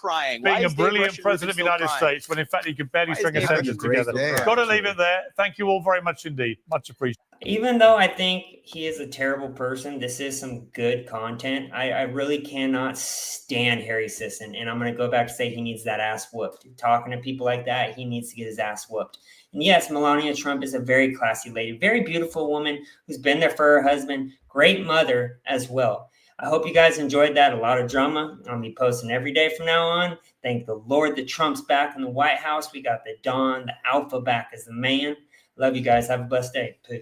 being a brilliant president of the United States, when in fact he could barely string a sentence together. Got to leave it there. Thank you all very much indeed. Much appreciated. Even though I think he is a terrible person, this is some good content. I really cannot stand Harry Sisson. And I'm going to go back to say he needs that ass whooped. Talking to people like that, he needs to get his ass whooped. And yes, Melania Trump is a very classy lady, very beautiful woman who's been there for her husband, great mother as well. I hope you guys enjoyed that. A lot of drama. I'll be posting every day from now on. Thank the Lord that Trump's back in the White House. We got the Don, the Alpha back as the man. Love you guys. Have a blessed day. Peace.